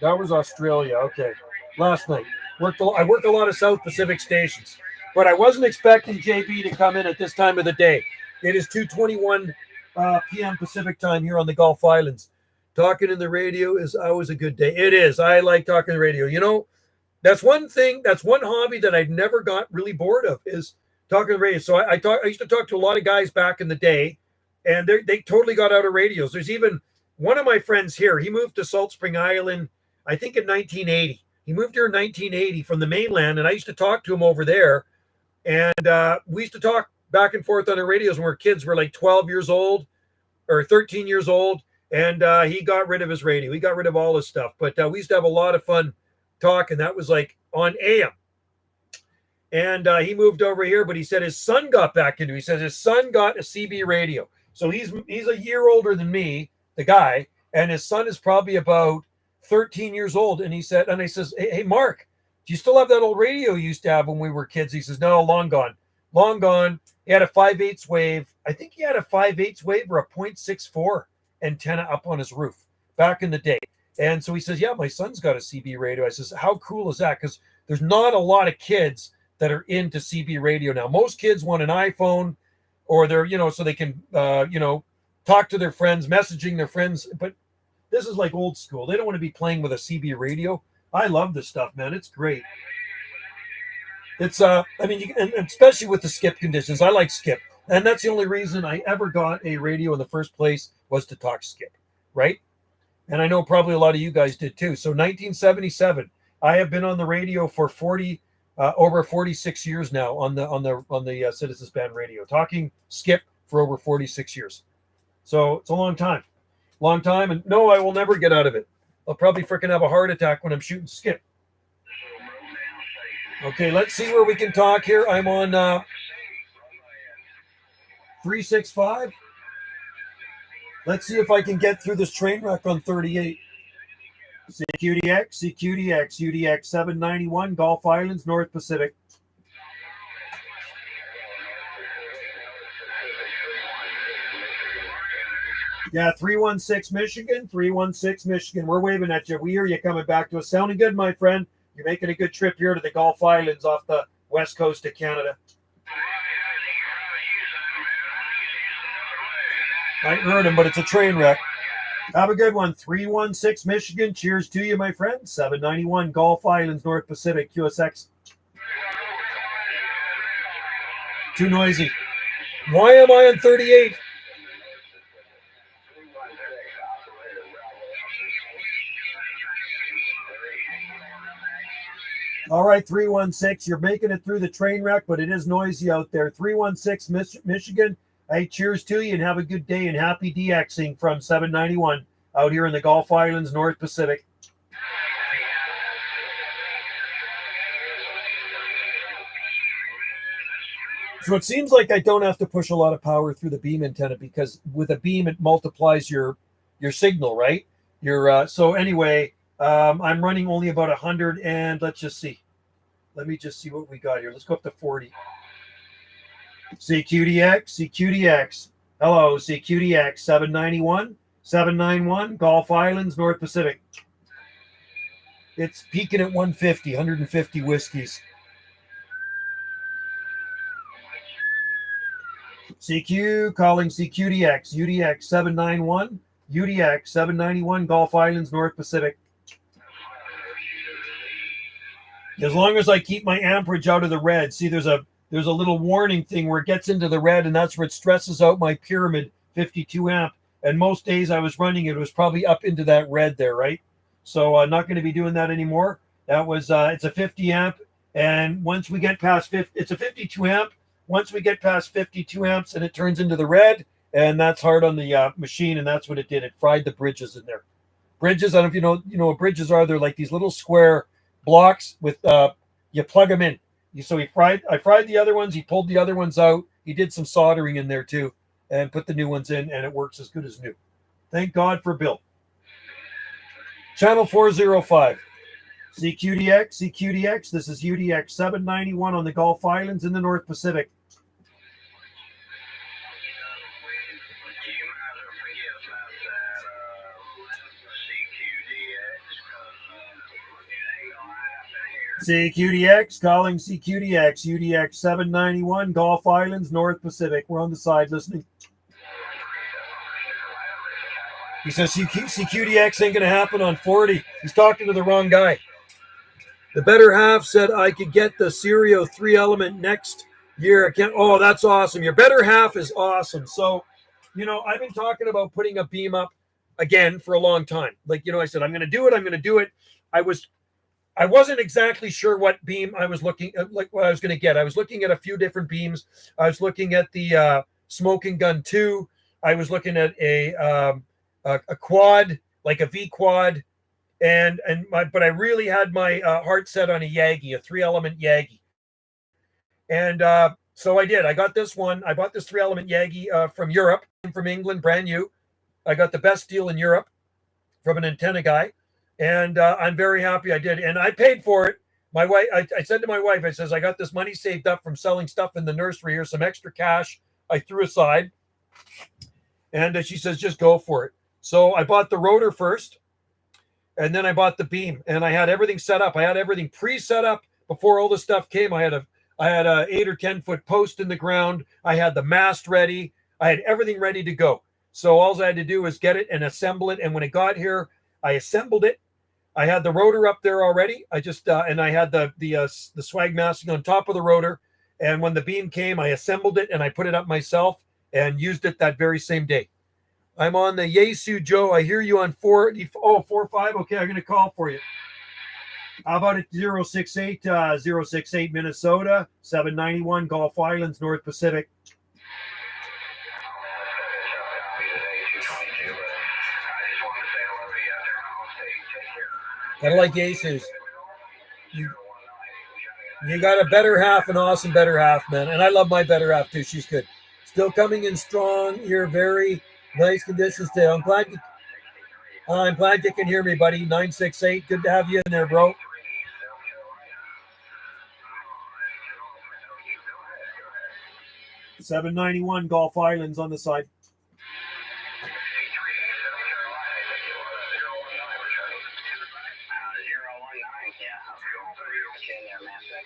That was Australia. Okay. Last night. I worked a lot of South Pacific stations. but I wasn't expecting JB to come in at this time of the day. It is 2:21 p.m. Pacific time here on the Gulf Islands. Talking in the radio is always a good day. It is. I like talking the radio. You know, that's one thing. That's one hobby that I've never got really bored of is talking the radio. So I used to talk to a lot of guys back in the day, and they totally got out of radios. There's even one of my friends here. He moved to Salt Spring Island, I think in 1980. He moved here in 1980 from the mainland, and I used to talk to him over there. And we used to talk back and forth on the radios when we were kids. We're like 12 years old or 13 years old. And he got rid of his radio. He got rid of all his stuff. But we used to have a lot of fun talking. That was like on AM. And he moved over here, but he said his son got back into it. He says his son got a CB radio. So he's a year older than me, the guy, and his son is probably about 13 years old. And he said, and I says, hey, Mark, do you still have that old radio you used to have when we were kids? He says, no, long gone. Long gone. He had a 5/8 wave. I think he had a 5/8 wave or a 0.64 antenna up on his roof back in the day. And so he says, yeah, my son's got a CB radio. I says, how cool is that? Because there's not a lot of kids that are into CB radio now. Most kids want an iPhone or they're, so they can, talk to their friends, messaging their friends. But this is like old school. They don't want to be playing with a CB radio. I love this stuff, man. It's great. It's, and especially with the skip conditions. I like skip. And that's the only reason I ever got a radio in the first place was to talk skip, right? And I know probably a lot of you guys did too. So 1977, I have been on the radio for over 46 years now on the Citizens Band radio, talking skip for over 46 years. So it's a long time, and no, I will never get out of it. I'll probably freaking have a heart attack when I'm shooting skip. Okay, let's see where we can talk here. I'm on 365. Let's see if I can get through this train wreck on 38. CQDX, UDX 791, Gulf Islands, North Pacific. Yeah, 316 Michigan, 316 Michigan. We're waving at you. We hear you coming back to us. Sounding good, my friend. You're making a good trip here to the Gulf Islands off the west coast of Canada. I heard him, but it's a train wreck. Have a good one. 316 Michigan. Cheers to you, my friend. 791 Gulf Islands, North Pacific, QSX. Too noisy. Why am I on 38? All right, 316. You're making it through the train wreck, but it is noisy out there. 316 Michigan. Hey, cheers to you and have a good day and happy DXing from 791 out here in the Gulf Islands, North Pacific. So it seems like I don't have to push a lot of power through the beam antenna because with a beam, it multiplies your signal, right? So anyway, I'm running only about 100 and let's just see. Let me just see what we got here. Let's go up to 40. CQDX. Hello, CQDX 791, Gulf Islands, North Pacific. It's peaking at 150 whiskeys. CQ calling CQDX, UDX 791, Gulf Islands, North Pacific. As long as I keep my amperage out of the red. See, there's a little warning thing where it gets into the red, and that's where it stresses out my pyramid 52 amp. And most days I was running it was probably up into that red there, right? So I'm not going to be doing that anymore. That was it's a 50 amp, and once we get past 50, it's a 52 amp. Once we get past 52 amps, and it turns into the red, and that's hard on the machine, and that's what it did. It fried the bridges in there. Bridges, I don't know if you know what bridges are. They're like these little square blocks with you plug them in. So I fried the other ones. He pulled the other ones out. He did some soldering in there too and put the new ones in, and it works as good as new. Thank God for Bill. Channel 405. CQDX. This is UDX 791 on the Gulf Islands in the North Pacific. CQDX, calling CQDX, UDX 791, Gulf Islands, North Pacific. We're on the side listening. He says CQDX ain't going to happen on 40. He's talking to the wrong guy. The better half said I could get the Serio 3-element next year. I can't. Oh, that's awesome. Your better half is awesome. So, I've been talking about putting a beam up again for a long time. Like, I said, I'm going to do it. I'm going to do it. I wasn't exactly sure what beam I was looking at, like what I was going to get. I was looking at a few different beams. I was looking at the Smoking Gun 2. I was looking at a quad, like a V quad, but I really had my heart set on a Yagi, a 3-element Yagi, and so I did. I got this one. I bought this 3-element Yagi from Europe, from England, brand new. I got the best deal in Europe from an antenna guy. And I'm very happy I did. And I paid for it. My wife, I said to my wife, I says, I got this money saved up from selling stuff in the nursery. Here's some extra cash I threw aside. And she says, just go for it. So I bought the rotor first. And then I bought the beam. And I had everything set up. I had everything pre-set up before all the stuff came. I had a 8 or 10 foot post in the ground. I had the mast ready. I had everything ready to go. So all I had to do was get it and assemble it. And when it got here, I assembled it. I had the rotor up there already. I just and I had the swag masking on top of the rotor. And when the beam came, I assembled it and I put it up myself and used it that very same day. I'm on the Yaesu Joe. I hear you on 45. Okay, I'm going to call for you. How about it? 068 Minnesota 791 Gulf Islands, North Pacific. I like Aces. You got a better half, an awesome better half, man. And I love my better half too. She's good. Still coming in strong. You're very nice conditions today. I'm glad you can hear me, buddy. 968. Good to have you in there, bro. $791 Gulf Islands on the side.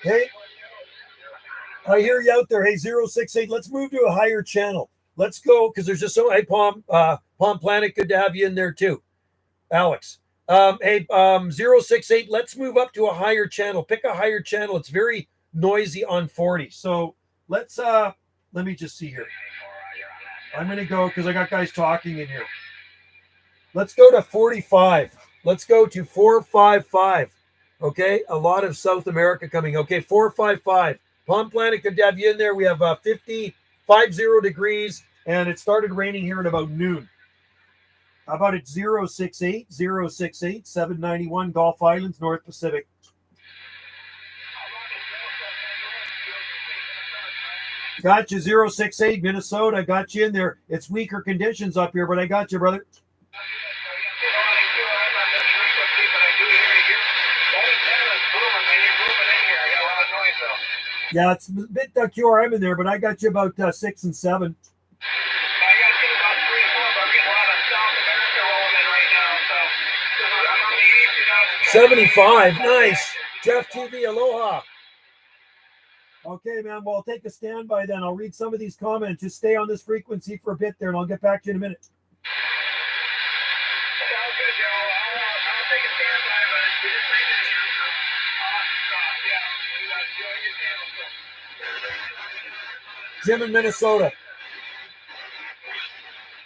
Hey, I hear you out there. Hey, 068, let's move to a higher channel. Let's go, because there's just so, hey, Palm Planet, good to have you in there too. Alex. Hey, 068, let's move up to a higher channel. Pick a higher channel. It's very noisy on 40. So let me just see here. I'm going to go, because I got guys talking in here. Let's go to 45. Let's go to 455. Okay, a lot of South America coming. Okay, 455. Palm Planet, good to have you in there. We have 50 degrees, and it started raining here at about noon. How about it? 068 791 Gulf Islands, North Pacific. Got you, 068 Minnesota. Got you in there. It's weaker conditions up here, but I got you, brother. Yeah, it's a bit QRM in there, but I got you about 6 and 7. I got you about 3 and 4, but I'm getting a lot of South America rolling in right now. So 75, nice. Jeff TV, aloha. Okay, man. Well, I'll take a standby then. I'll read some of these comments. Just stay on this frequency for a bit there, and I'll get back to you in a minute. Sounds good, Joe. I'll take a standby, but we just read it again. Jim in Minnesota.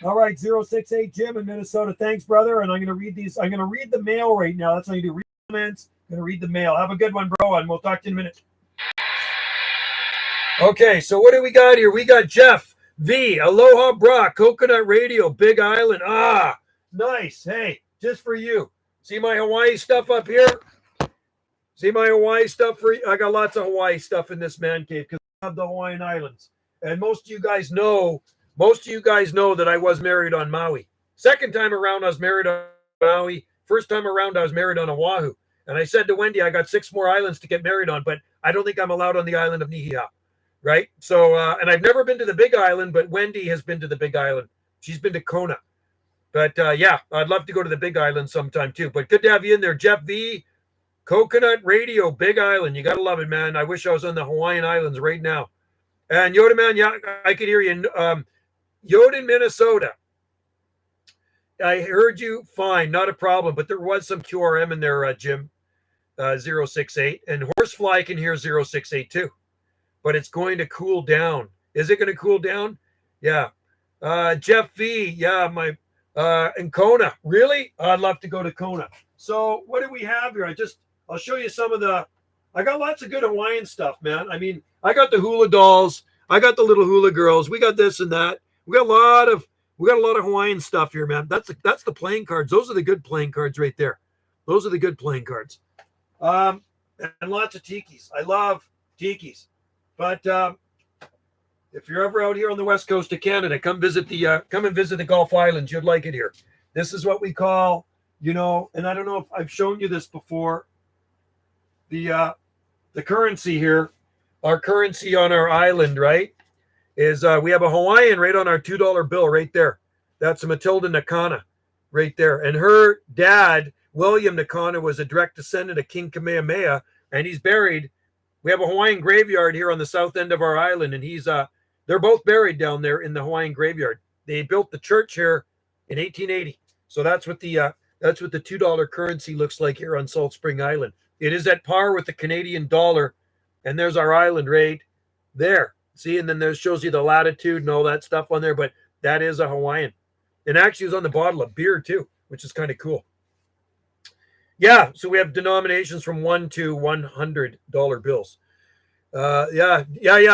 All right, 068 Jim in Minnesota. Thanks, brother. And I'm going to read these. I'm going to read the mail right now. That's how you do. Read comments. I'm going to read the mail. Have a good one, bro, and we'll talk to you in a minute. Okay, so what do we got here? We got Jeff V. Aloha Bra, Coconut Radio, Big Island. Ah, nice. Hey, just for you. See my Hawaii stuff up here? See my Hawaii stuff for you? I got lots of Hawaii stuff in this man cave because I have the Hawaiian Islands. And most of you guys know that I was married on Maui. Second time around, I was married on Maui. First time around, I was married on Oahu. And I said to Wendy, I got 6 more islands to get married on, but I don't think I'm allowed on the island of Niihau. Right? So, and I've never been to the Big Island, but Wendy has been to the Big Island. She's been to Kona. But yeah, I'd love to go to the Big Island sometime too. But good to have you in there, Jeff V. Coconut Radio, Big Island. You got to love it, man. I wish I was on the Hawaiian Islands right now. And Yoda, man, yeah, I could hear you. Yoda, Minnesota. I heard you fine, not a problem, but there was some QRM in there, Jim, 068. And Horsefly can hear 0682, but it's going to cool down. Is it going to cool down? Yeah. Jeff V, yeah, and Kona. Really? I'd love to go to Kona. So what do we have here? I'll show you some of I got lots of good Hawaiian stuff, man. I mean, I got the hula dolls. I got the little hula girls. We got this and that. We got a lot of Hawaiian stuff here, man. That's the playing cards. Those are the good playing cards right there. Those are the good playing cards. And lots of tikis. I love tikis. But if you're ever out here on the west coast of Canada, come and visit the Gulf Islands. You'd like it here. This is what we call, and I don't know if I've shown you this before. The currency here, our currency on our island, right, is we have a Hawaiian right on our $2 bill right there. That's a Matilda Nakana right there. And her dad, William Nakana, was a direct descendant of King Kamehameha, and he's buried. We have a Hawaiian graveyard here on the south end of our island, and they're both buried down there in the Hawaiian graveyard. They built the church here in 1880. So that's what the $2 currency looks like here on Salt Spring Island. It is at par with the Canadian dollar, and there's our island right there. See, and then there shows you the latitude and all that stuff on there, but that is a Hawaiian. And actually it was on the bottle of beer too, which is kind of cool. Yeah, so we have denominations from $1 to $100 bills. Yeah.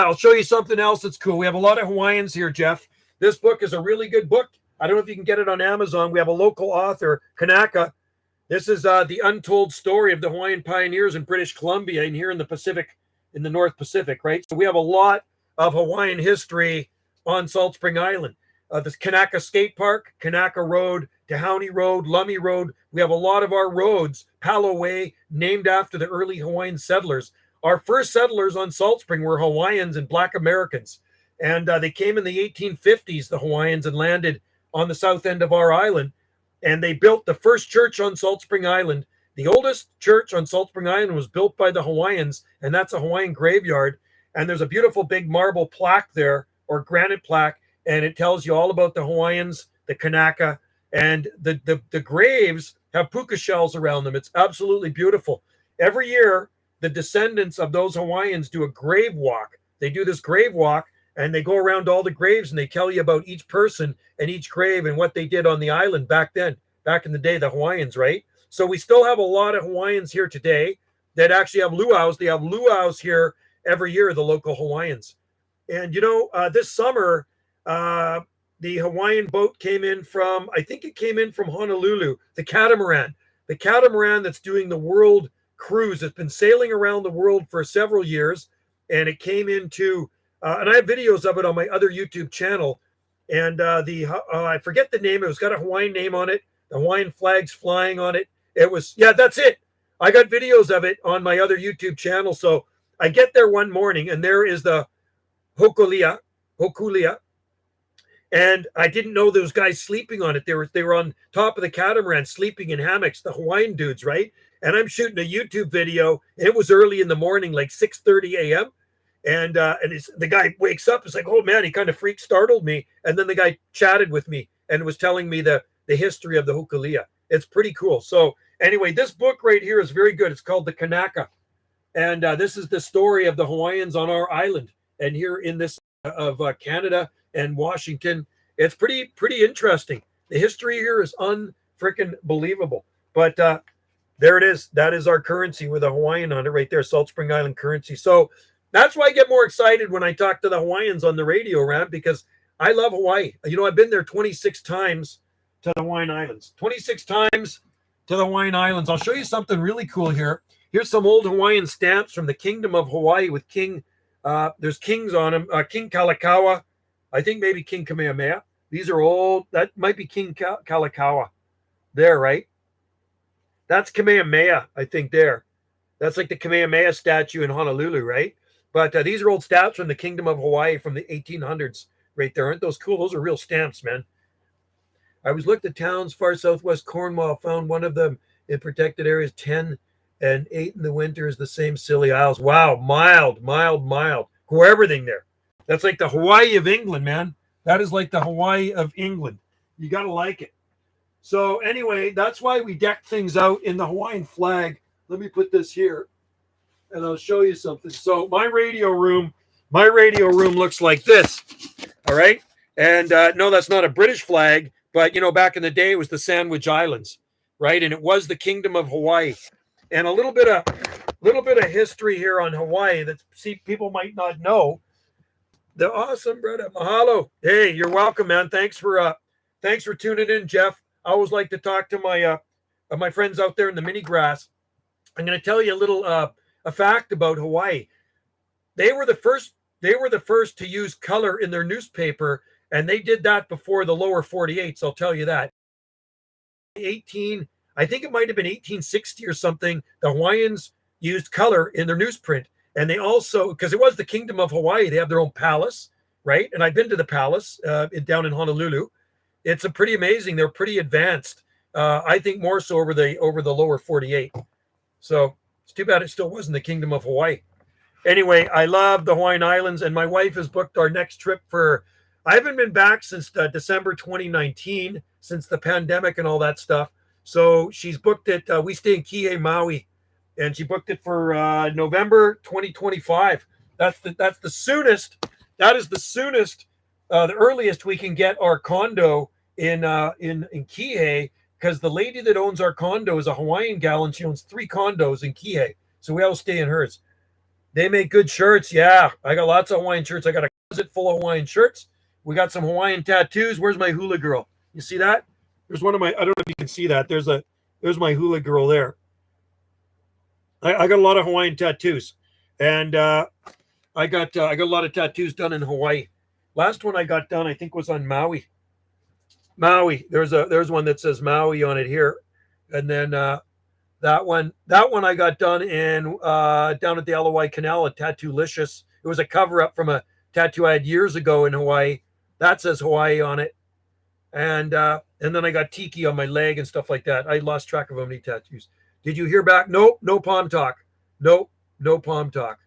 I'll show you something else that's cool. We have a lot of Hawaiians here, Jeff. This book is a really good book. I don't know if you can get it on Amazon. We have a local author, Kanaka. This is the untold story of the Hawaiian pioneers in British Columbia and here in the Pacific, in the North Pacific, right? So we have a lot of Hawaiian history on Salt Spring Island. The Kanaka Skate Park, Kanaka Road, Tahouni Road, Lummi Road. We have a lot of our roads, Palo Way, named after the early Hawaiian settlers. Our first settlers on Salt Spring were Hawaiians and Black Americans. And they came in the 1850s, the Hawaiians, and landed on the south end of our island. And they built the first church on Salt Spring Island. The oldest church on Salt Spring Island was built by the Hawaiians, and that's a Hawaiian graveyard. And there's a beautiful big marble plaque there, or granite plaque, and it tells you all about the Hawaiians, the Kanaka, and the graves have puka shells around them. It's absolutely beautiful. Every year, the descendants of those Hawaiians do a grave walk. They do this grave walk, and they go around all the graves, and they tell you about each person and each grave and what they did on the island back then, back in the day, the Hawaiians, right? So we still have a lot of Hawaiians here today that actually have luau's. They have luau's here every year, the local Hawaiians. And, this summer, the Hawaiian boat came in from, I think it came in from Honolulu, the catamaran that's doing the world cruise. It's been sailing around the world for several years, and it came into, and I have videos of it on my other YouTube channel. And I forget the name. It was got a Hawaiian name on it. The Hawaiian flags flying on it. That's it. I got videos of it on my other YouTube channel. So I get there one morning, and there is the Hokulia. And I didn't know those guys sleeping on it. They were on top of the catamaran sleeping in hammocks, the Hawaiian dudes, right? And I'm shooting a YouTube video. It was early in the morning, like 6:30 a.m. And the guy wakes up. It's like, oh man, he kind of startled me. And then the guy chatted with me and was telling me the history of the Hokulia. It's pretty cool. So anyway, this book right here is very good. It's called The Kanaka. And this is the story of the Hawaiians on our island. And here in this of Canada and Washington, it's pretty interesting. The history here is unfreaking believable. But there it is. That is our currency with a Hawaiian on it right there, Salt Spring Island currency. So that's why I get more excited when I talk to the Hawaiians on the radio, Ram, because I love Hawaii. I've been there 26 times to the Hawaiian Islands. 26 times to the Hawaiian Islands. I'll show you something really cool here. Here's some old Hawaiian stamps from the Kingdom of Hawaii with there's kings on them. King Kalakaua, I think maybe King Kamehameha. These are old. That might be King Kalakaua there, right? That's Kamehameha, I think there. That's like the Kamehameha statue in Honolulu, right? But these are old stamps from the Kingdom of Hawaii from the 1800s right there. Aren't those cool? Those are real stamps, man. I was looked at towns far southwest Cornwall, found one of them in protected areas 10 and 8 in the winter is the same silly Isles. Wow, mild, mild, mild. Grow everything there. That's like the Hawaii of England, man. That is like the Hawaii of England. You got to like it. So anyway, that's why we deck things out in the Hawaiian flag. Let me put this here, and I'll show you something. So my radio room looks like this. All right. And no, that's not a British flag, but back in the day, it was the Sandwich Islands, right? And it was the Kingdom of Hawaii. And a little bit of history here on Hawaii that people might not know. The awesome brother, mahalo. Hey, you're welcome, man. Thanks for tuning in, Jeff. I always like to talk to my friends out there in the mini grass. I'm going to tell you a little a fact about Hawaii. They were the first to use color in their newspaper, and they did that before the lower 48s. I'll tell you that. I think it might have been 1860 or something. The Hawaiians used color in their newsprint, and they also, because it was the Kingdom of Hawaii, they have their own palace, right? And I've been to the palace down in Honolulu. It's a pretty amazing. They're pretty advanced. I think more so over the lower 48. So it's too bad it still wasn't the Kingdom of Hawaii. Anyway, I love the Hawaiian Islands, and my wife has booked our next trip I haven't been back since December 2019, since the pandemic and all that stuff. So she's booked it. We stay in Kihei, Maui, and she booked it for November 2025. That's the soonest. That is the soonest, the earliest we can get our condo in Kihei, because the lady that owns our condo is a Hawaiian gal, and she owns 3 condos in Kihei. So we all stay in hers. They make good shirts. Yeah, I got lots of Hawaiian shirts. I got a closet full of Hawaiian shirts. We got some Hawaiian tattoos. Where's my hula girl? You see that? There's one of my, I don't know if you can see that. There's my hula girl there. I got a lot of Hawaiian tattoos. And I got a lot of tattoos done in Hawaii. Last one I got done, I think, was on Maui. Maui. There's one that says Maui on it here. And then that one I got done in down at the LOI Canal at Tattoolicious. It was a cover up from a tattoo I had years ago in Hawaii. That says Hawaii on it. And then I got tiki on my leg and stuff like that. I lost track of how many tattoos. Did you hear back? Nope, no palm talk. Nope, no palm talk.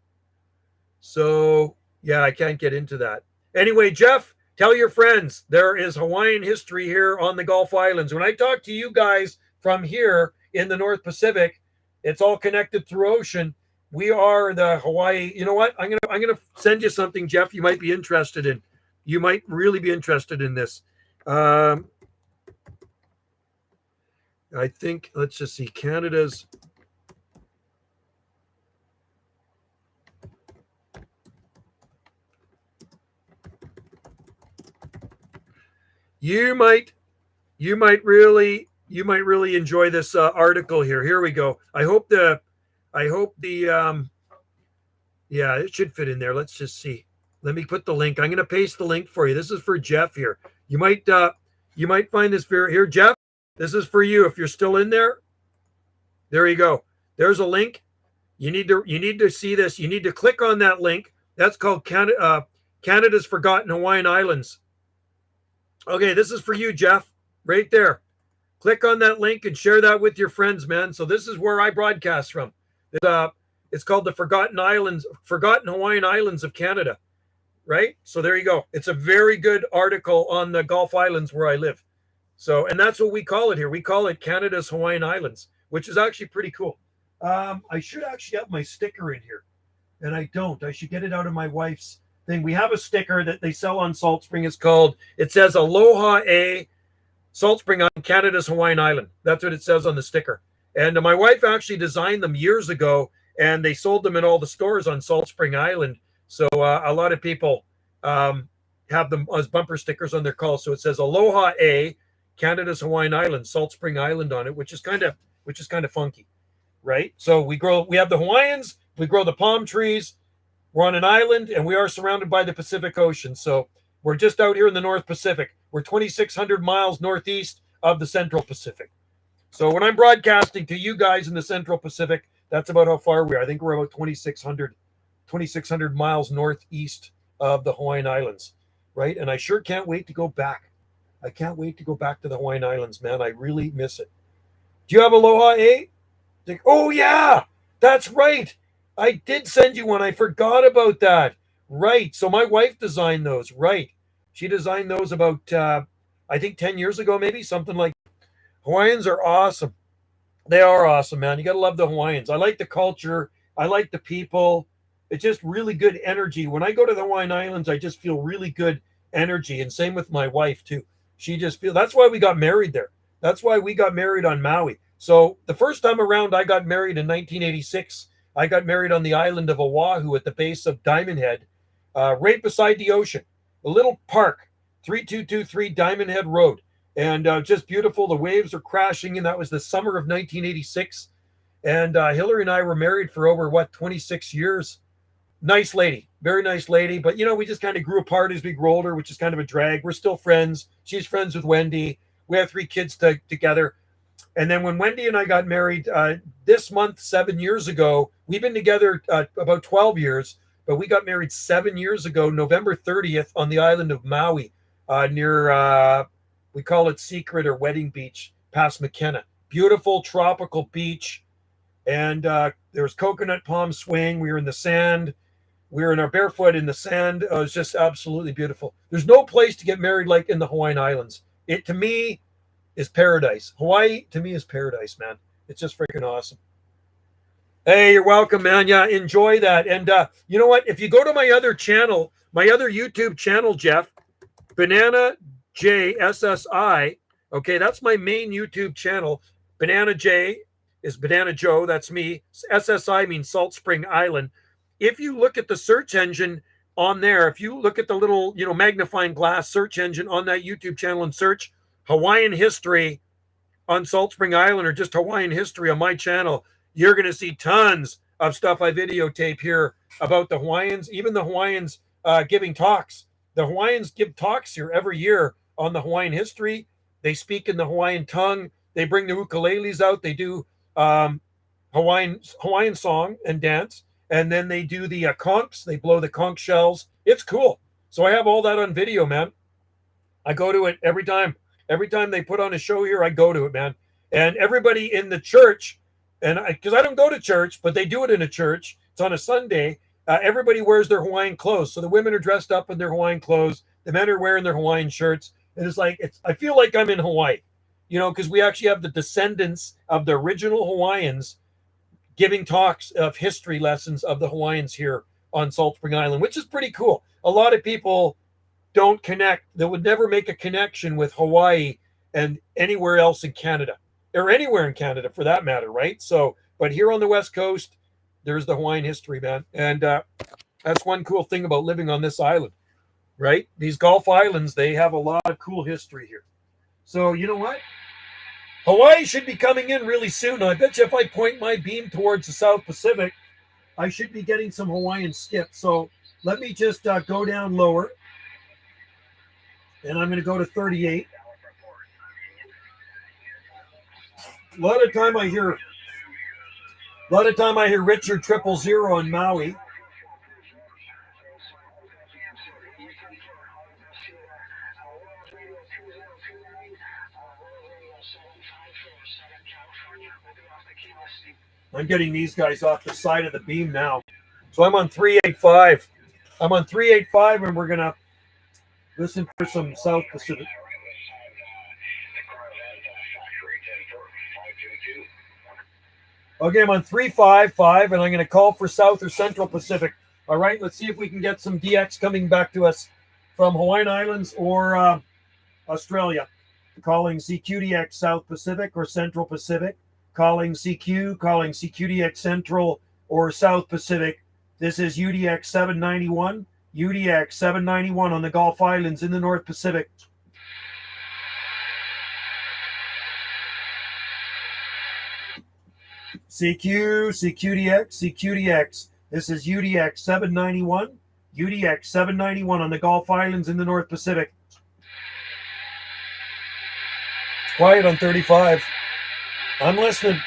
So yeah, I can't get into that. Anyway, Jeff, tell your friends there is Hawaiian history here on the Gulf Islands. When I talk to you guys from here in the North Pacific, it's all connected through ocean. We are the Hawaii. You know what? I'm gonna send you something, Jeff. You might be interested in. You might really be interested in this. I think, let's just see, Canada's. You might really enjoy this article here. Here we go. I hope the yeah, it should fit in there. Let's just see. Let me put the link. I'm going to paste the link for you. This is for Jeff here. You might find this here, Jeff. This is for you if you're still in there. There you go. There's a link. You need to see this. You need to click on that link. That's called Canada's Forgotten Hawaiian Islands. Okay, this is for you, Jeff. Right there. Click on that link and share that with your friends, man. So this is where I broadcast from. It's called the Forgotten Hawaiian Islands of Canada. Right? So there you go. It's a very good article on the Gulf Islands where I live. So, and that's what we call it here. We call it Canada's Hawaiian Islands, which is actually pretty cool. I should actually have my sticker in here, and I don't. I should get it out of my wife's thing. We have a sticker that they sell on Salt Spring. It says Aloha A Salt Spring on Canada's Hawaiian Island. That's what it says on the sticker. And my wife actually designed them years ago, and they sold them in all the stores on Salt Spring Island. So a lot of people have them as bumper stickers on their calls. So it says Aloha A, Canada's Hawaiian Island, Salt Spring Island on it, which is kind of funky, right? So we have the Hawaiians, we grow the palm trees, we're on an island, and we are surrounded by the Pacific Ocean. So we're just out here in the North Pacific. We're 2,600 miles northeast of the Central Pacific. So when I'm broadcasting to you guys in the Central Pacific, that's about how far we are. I think we're about 2,600 miles northeast of the Hawaiian Islands, right? And I sure can't wait to go back. I can't wait to go back to the Hawaiian Islands, man. I really miss it. Do you have Aloha A? Like, oh yeah, that's right. I did send you one. I forgot about that. Right. So my wife designed those. Right. She designed those about I think 10 years ago, maybe something like. Hawaiians are awesome. They are awesome, man. You got to love the Hawaiians. I like the culture. I like the people. It's just really good energy. When I go to the Hawaiian Islands, I just feel really good energy. And same with my wife, too. She just feels that's why we got married there. That's why we got married on Maui. So the first time around, I got married in 1986. I got married on the island of Oahu at the base of Diamond Head, right beside the ocean. A little park, 3223 Diamond Head Road. And just beautiful. The waves are crashing, and that was the summer of 1986. And Hillary and I were married for over 26 years. Nice lady, very nice lady. But we just kind of grew apart as we grew older, which is kind of a drag. We're still friends. She's friends with Wendy. We have 3 kids together. And then when Wendy and I got married this month, 7 years ago, we've been together about 12 years, but we got married 7 years ago, November 30th, on the island of Maui, near. We call it Secret or Wedding Beach, past McKenna. Beautiful tropical beach. And there was coconut palm swing. We were in the sand. We were in our barefoot in the sand. It was just absolutely beautiful. There's no place to get married like in the Hawaiian Islands. It, to me, is paradise. Hawaii, to me, is paradise, man. It's just freaking awesome. Hey, you're welcome, man. Yeah, enjoy that. And you know what? If you go to my other channel, my other YouTube channel, Jeff, Banana JSSI. Okay, that's my main YouTube channel. Banana J is Banana Joe. That's me. SSI means Salt Spring Island. If you look at the search engine on there, if you look at the little, magnifying glass search engine on that YouTube channel and search Hawaiian history on Salt Spring Island or just Hawaiian history on my channel, you're going to see tons of stuff I videotape here about the Hawaiians, even the Hawaiians giving talks. The Hawaiians give talks here every year on the Hawaiian history. They speak in the Hawaiian tongue. They bring the ukuleles out. They do Hawaiian song and dance. And then they do the conchs. They blow the conch shells. It's cool. So I have all that on video, man. I go to it every time. Every time they put on a show here, I go to it, man. And everybody in the church, and because I don't go to church, but they do it in a church. It's on a Sunday. Everybody wears their Hawaiian clothes. So the women are dressed up in their Hawaiian clothes. The men are wearing their Hawaiian shirts. And it's like, I feel like I'm in Hawaii, because we actually have the descendants of the original Hawaiians giving talks of history lessons of the Hawaiians here on Salt Spring Island, which is pretty cool. A lot of people don't connect, that would never make a connection with Hawaii and anywhere else in Canada, or anywhere in Canada for that matter, right? So, but here on the West Coast, there's the Hawaiian history, man. And that's one cool thing about living on this island, right? These Gulf Islands, they have a lot of cool history here. So, you know what? Hawaii should be coming in really soon. I bet you if I point my beam towards the South Pacific, I should be getting some Hawaiian skips. So let me just go down lower. And I'm going to go to 38. A lot of time I hear Richard 000 in Maui. I'm getting these guys off the side of the beam now. So I'm on 385. I'm on 385, and we're going to listen for some South Pacific. Okay, I'm on 355, and I'm going to call for South or Central Pacific. All right, let's see if we can get some DX coming back to us from Hawaiian Islands or Australia. Calling CQDX South Pacific or Central Pacific. Calling CQDX Central or South Pacific. This is UDX 791. UDX 791 on the Gulf Islands in the North Pacific. CQDX. This is UDX 791. UDX 791 on the Gulf Islands in the North Pacific. It's quiet on 35. I'm listening.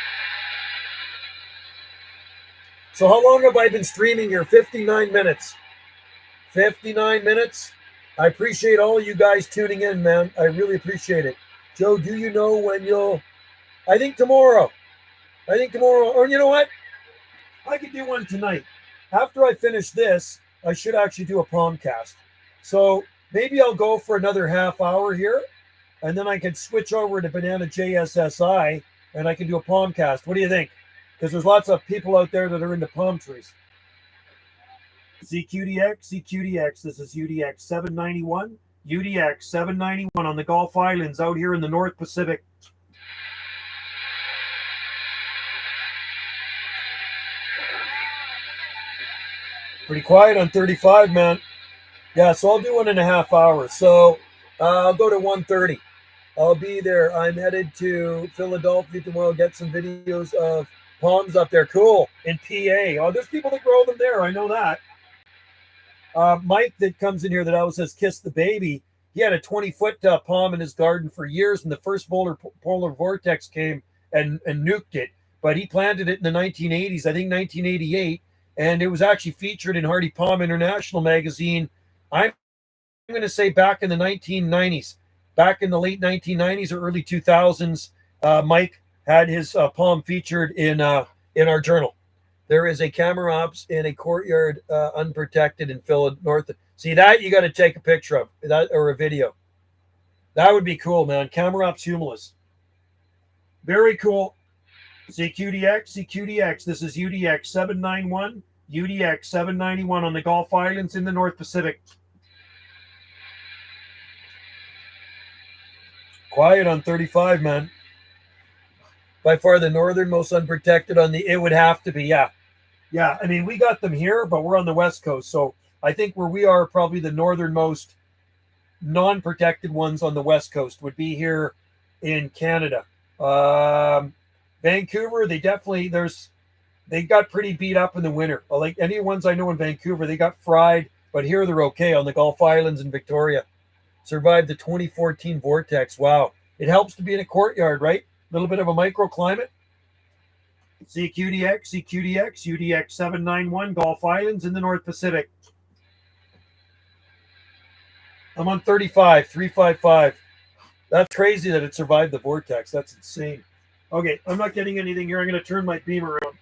So how long have I been streaming here? 59 minutes. 59 minutes. I appreciate all of you guys tuning in, man. I really appreciate it. Joe, do you know when you'll... I think tomorrow. I think tomorrow, or you know what? I could do one tonight. After I finish this, I should actually do a palmcast. So maybe I'll go for another half hour here, and then I can switch over to Banana JSSI, and I can do a palmcast. What do you think? Because there's lots of people out there that are into palm trees. CQDX. This is UDX 791. UDX 791 on the Gulf Islands out here in the North Pacific. Pretty quiet on 35, man. Yeah, so I'll do 1.5 hours. So I'll go to 1:30. I'll be there. I'm headed to Philadelphia tomorrow. Get some videos of palms up there. Cool. In PA. Oh, there's people that grow them there. I know that. Mike that comes in here that always says kiss the baby. He had a 20-foot palm in his garden for years, and the first polar vortex came and nuked it. But he planted it in the 1980s, I think 1988. And it was actually featured in Hardy Palm International magazine. I'm going to say back in the 1990s, back in the late 1990s or early 2000s. Mike had his palm featured in our journal. There is a camera ops in a courtyard, unprotected in Philadelphia North. See that? You got to take a picture of that or a video. That would be cool, man. Camera ops humulus. Very cool. CQDX. This is UDX 791. UDX 791 on the Gulf Islands in the North Pacific. Quiet on 35, man. By far the northernmost unprotected on the, it would have to be, yeah. Yeah, I mean, we got them here, but we're on the West Coast. So I think where we are, probably the northernmost non-protected ones on the West Coast would be here in Canada. Vancouver, they got pretty beat up in the winter. Like any ones I know in Vancouver, they got fried, but here they're okay on the Gulf Islands and Victoria. Survived the 2014 vortex. Wow. It helps to be in a courtyard, right? A little bit of a microclimate. CQDX, UDX 791, Gulf Islands in the North Pacific. I'm on 35, 355. That's crazy that it survived the vortex. That's insane. Okay, I'm not getting anything here. I'm going to turn my beam around.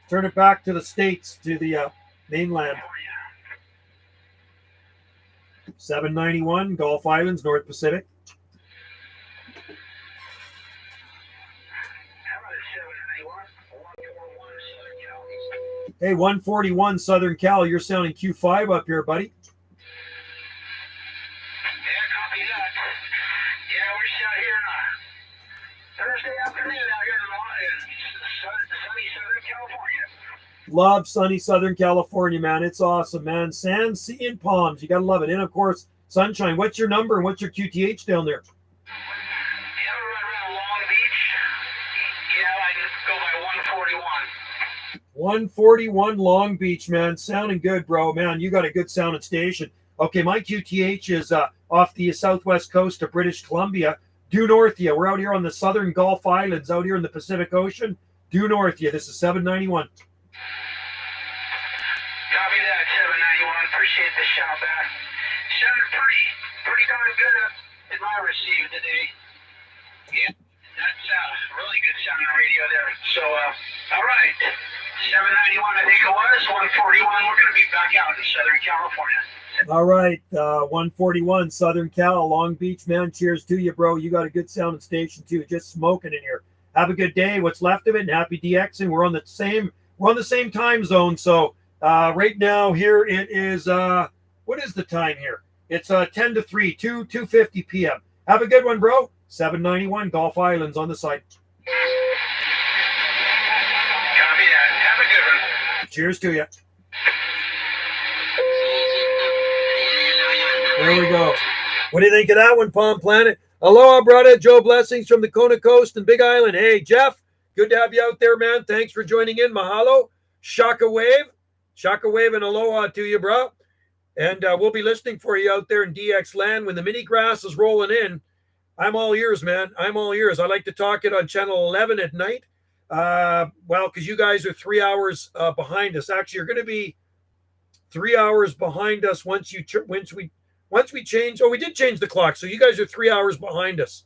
Turn it back to the States, to the mainland. 791, Gulf Islands, North Pacific. Hey, 141 Southern Cal, you're sounding Q5 up here, buddy. Yeah, copy that. Yeah, we're just out here Thursday afternoon out here in sunny Southern California. Love sunny Southern California, man. It's awesome, man. Sand, sea, and palms. You got to love it. And, of course, sunshine. What's your number and what's your QTH down there? Yeah, we're right around Long Beach. Yeah, I just go by 141. 141 Long Beach, man. Sounding good, bro. Man, you got a good sounding station. Okay, my QTH is off the southwest coast of British Columbia. Due north of you. We're out here on the southern Gulf Islands, out here in the Pacific Ocean. Due north of you. This is 791. Copy that, 791. Appreciate the shout back. Sounded pretty darn good in my receive today. Yeah, that's really good sounding radio there. So, all right. 791, I think it was. 141. We're going to be back out in Southern California. All right, 141 Southern Cal, Long Beach, man. Cheers to you, bro. You got a good sounding station too. Just smoking in here. Have a good day. What's left of it? And happy DXing. We're on the same time zone. So right now here it is. What is the time here? It's 10 to 3, 2:50 p.m. Have a good one, bro. 791 Gulf Islands on the side. Copy that. Have a good one. Cheers to you. There we go. What do you think of that one, Palm Planet? Aloha, brother. Joe Blessings from the Kona Coast and Big Island. Hey, Jeff. Good to have you out there, man. Thanks for joining in. Mahalo. Shaka Wave. Shaka Wave and aloha to you, bro. And we'll be listening for you out there in DX land. When the mini grass is rolling in, I'm all ears, man. I'm all ears. I like to talk it on Channel 11 at night. Well, because you guys are 3 hours behind us. Actually, you're going to be 3 hours behind us once we change. Oh, we did change the clock. So you guys are 3 hours behind us.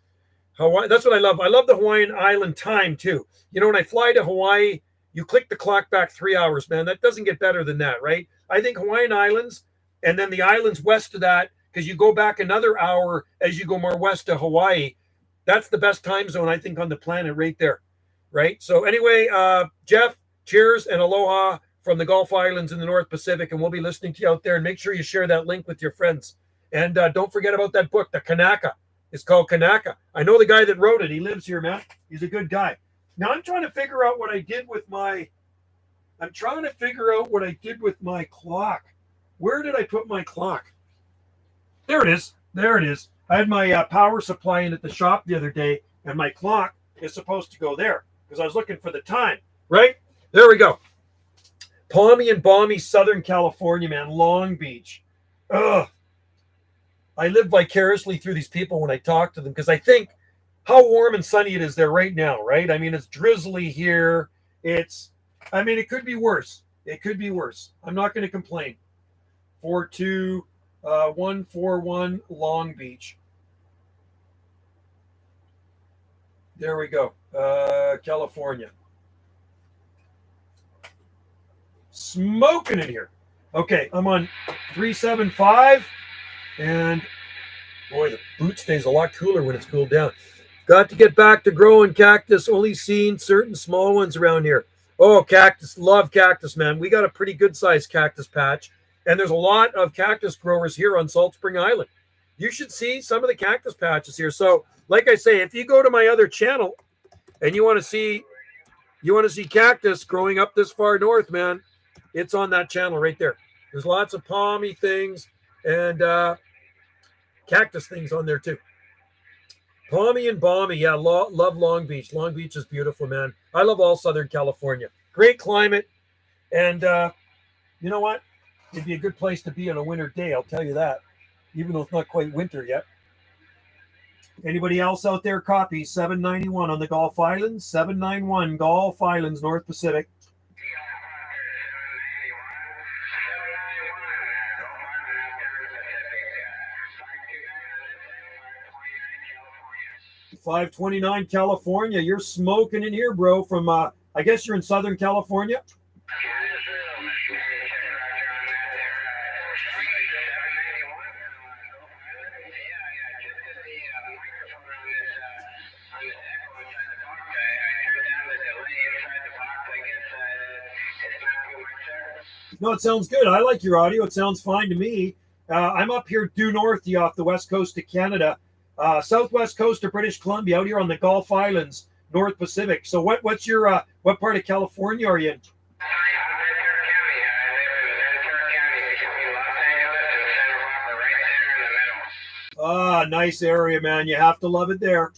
Hawaii. That's what I love. I love the Hawaiian island time too. You know, when I fly to Hawaii, you click the clock back 3 hours, man. That doesn't get better than that, right? I think Hawaiian Islands and then the islands west of that, because you go back another hour as you go more west to Hawaii. That's the best time zone, I think, on the planet right there, right? So anyway, Jeff, cheers and aloha from the Gulf Islands in the North Pacific, and we'll be listening to you out there. And make sure you share that link with your friends. And don't forget about that book, The Kanaka. It's called Kanaka. I know the guy that wrote it. He lives here, man. He's a good guy. Now I'm trying to figure out what I did with my clock. Where did I put my clock? There it is. There it is. I had my power supply in at the shop the other day, and my clock is supposed to go there because I was looking for the time, right? There we go. Palmy and balmy Southern California, man. Long Beach. Ugh. I live vicariously through these people when I talk to them because I think how warm and sunny it is there right now, right? I mean, it's drizzly here. It could be worse. It could be worse. I'm not going to complain. 42141 Long Beach. There we go. California. Smoking in here. Okay, I'm on 375. And boy, the boot stays a lot cooler when it's cooled down. Got to get back to growing cactus. Only seen certain small ones around here. Oh, cactus. Love cactus, man. We got a pretty good sized cactus patch. And there's a lot of cactus growers here on Salt Spring Island. You should see some of the cactus patches here. So, like I say, if you go to my other channel and you want to see cactus growing up this far north, man, it's on that channel right there. There's lots of palmy things and cactus things on there too. Palmy and balmy. Yeah, love Long Beach. Long Beach is beautiful, man. I love all Southern California. Great climate. And you know what? It'd be a good place to be on a winter day, I'll tell you that, even though it's not quite winter yet. Anybody else out there copy 791 on the Gulf Islands? 791 Gulf Islands, North Pacific. 529 California. You're smoking in here, bro. From I guess you're in Southern California. No, it sounds good. I like your audio. It sounds fine to me. I'm up here due north off the west coast of Canada, southwest coast of British Columbia, out here on the Gulf Islands, North Pacific. So what's your what part of California are you in? Ah, nice area, man. You have to love it there.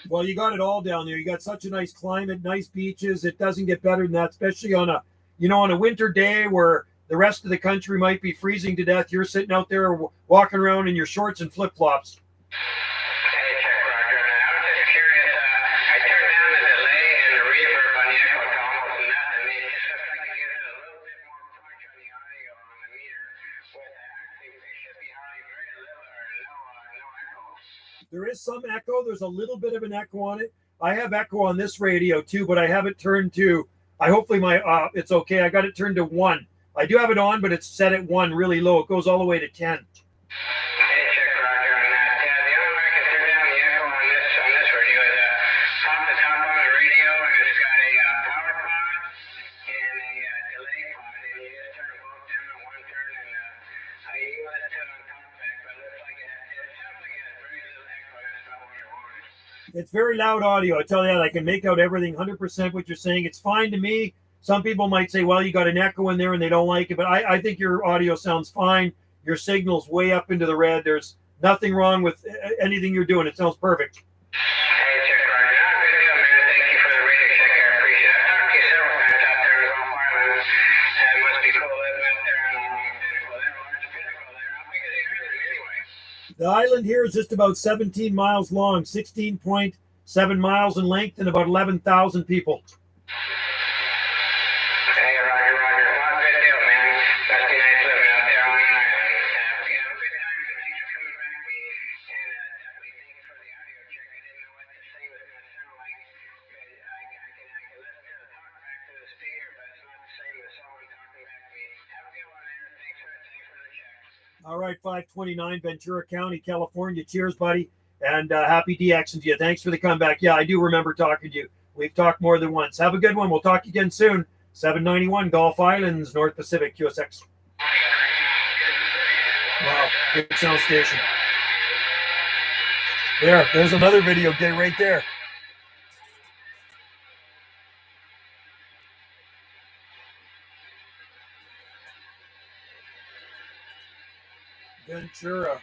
Well, you got it all down there. You got such a nice climate, nice beaches. It doesn't get better than that, especially on a winter day where the rest of the country might be freezing to death. You're sitting out there walking around in your shorts and flip-flops. There is some echo. There's a little bit of an echo on it. I have echo on this radio too, but I have it turned to, hopefully it's okay. I got it turned to 1. I do have it on, but it's set at 1 really low. It goes all the way to 10. It's very loud audio. I tell you that. I can make out everything 100% what you're saying. It's fine to me. Some people might say, well, you got an echo in there and they don't like it. But I think your audio sounds fine. Your signal's way up into the red. There's nothing wrong with anything you're doing. It sounds perfect. The island here is just about 17 miles long, 16.7 miles in length, and about 11,000 people. Hey, Roger, Roger. Well, good deal, man. Must be nice living out there on an island. Have a good time. Thanks for coming back to me. And definitely thanks for the audio check. I didn't know what this thing was going to sound like. But I can listen to the talk back to the speaker, but it's not the same as someone talking back to me. Have a good one, man. Thanks for the check. All right, 529 Ventura County, California. Cheers, buddy. And happy DXing to you. Thanks for the comeback. Yeah, I do remember talking to you. We've talked more than once. Have a good one. We'll talk again soon. 791 Gulf Islands, North Pacific, QSX. Wow, good sound station. There's another video day right there. Ventura.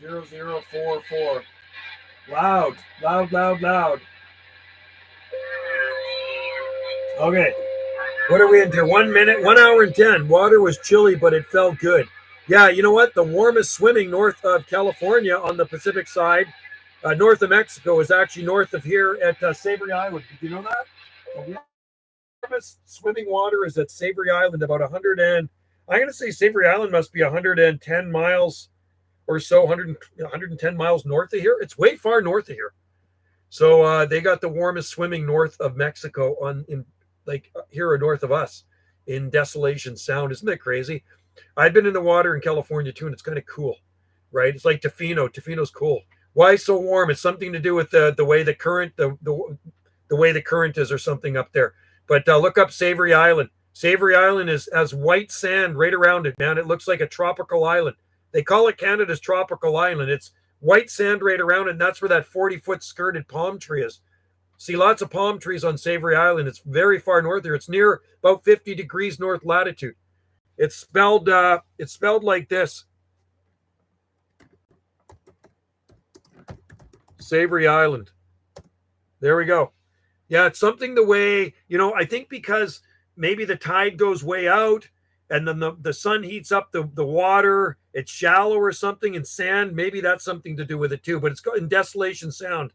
0044. Loud. Okay. What are we into? 1 minute, 1 hour and 10. Water was chilly, but it felt good. Yeah, you know what? The warmest swimming north of California on the Pacific side, north of Mexico, is actually north of here at Savory Island. Did you know that? The warmest swimming water is at Savory Island, about 100 and, I'm going to say Savory Island must be 110 miles or so, 110 miles north of here. It's way far north of here. So they got the warmest swimming north of Mexico here north of us in Desolation Sound. Isn't that crazy? I've been in the water in California too, and it's kind of cool, right? It's like Tofino. Tofino's cool. Why so warm? It's something to do with the way the current the way the current is or something up there. But look up Savory Island. Savory Island has white sand right around it, man. It looks like a tropical island. They call it Canada's tropical island. It's white sand right around it, and that's where that 40-foot skirted palm tree is. See lots of palm trees on Savory Island. It's very far north there. It's near about 50 degrees north latitude. It's spelled like this. Savory Island. There we go. Yeah, it's something the way, I think because maybe the tide goes way out and then the sun heats up the water, it's shallow or something, and sand, maybe that's something to do with it too. But it's in Desolation Sound.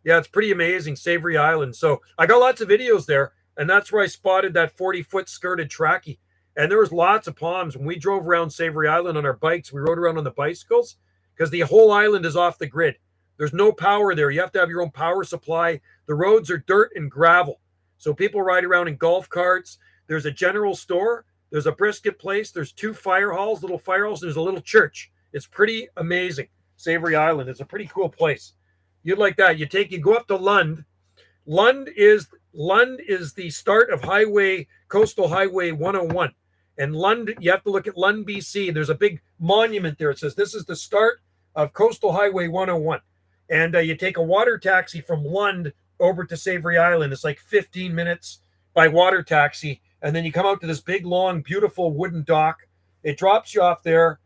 Yeah, it's pretty amazing, Savory Island. So I got lots of videos there, and that's where I spotted that 40-foot skirted trackie. And there was lots of palms. When we drove around Savory Island on our bikes, we rode around on the bicycles because the whole island is off the grid. There's no power there. You have to have your own power supply. The roads are dirt and gravel. So people ride around in golf carts. There's a general store. There's a brisket place. There's 2 fire halls, little fire halls. There's a little church. It's pretty amazing. Savory Island. It's a pretty cool place. You'd like that. You go up to Lund. Lund is the start of Coastal Highway 101. And Lund, you have to look at Lund, BC. There's a big monument there. It says this is the start of Coastal Highway 101. And you take a water taxi from Lund over to Savory Island. It's like 15 minutes by water taxi. And then you come out to this big, long, beautiful wooden dock. It drops you off there.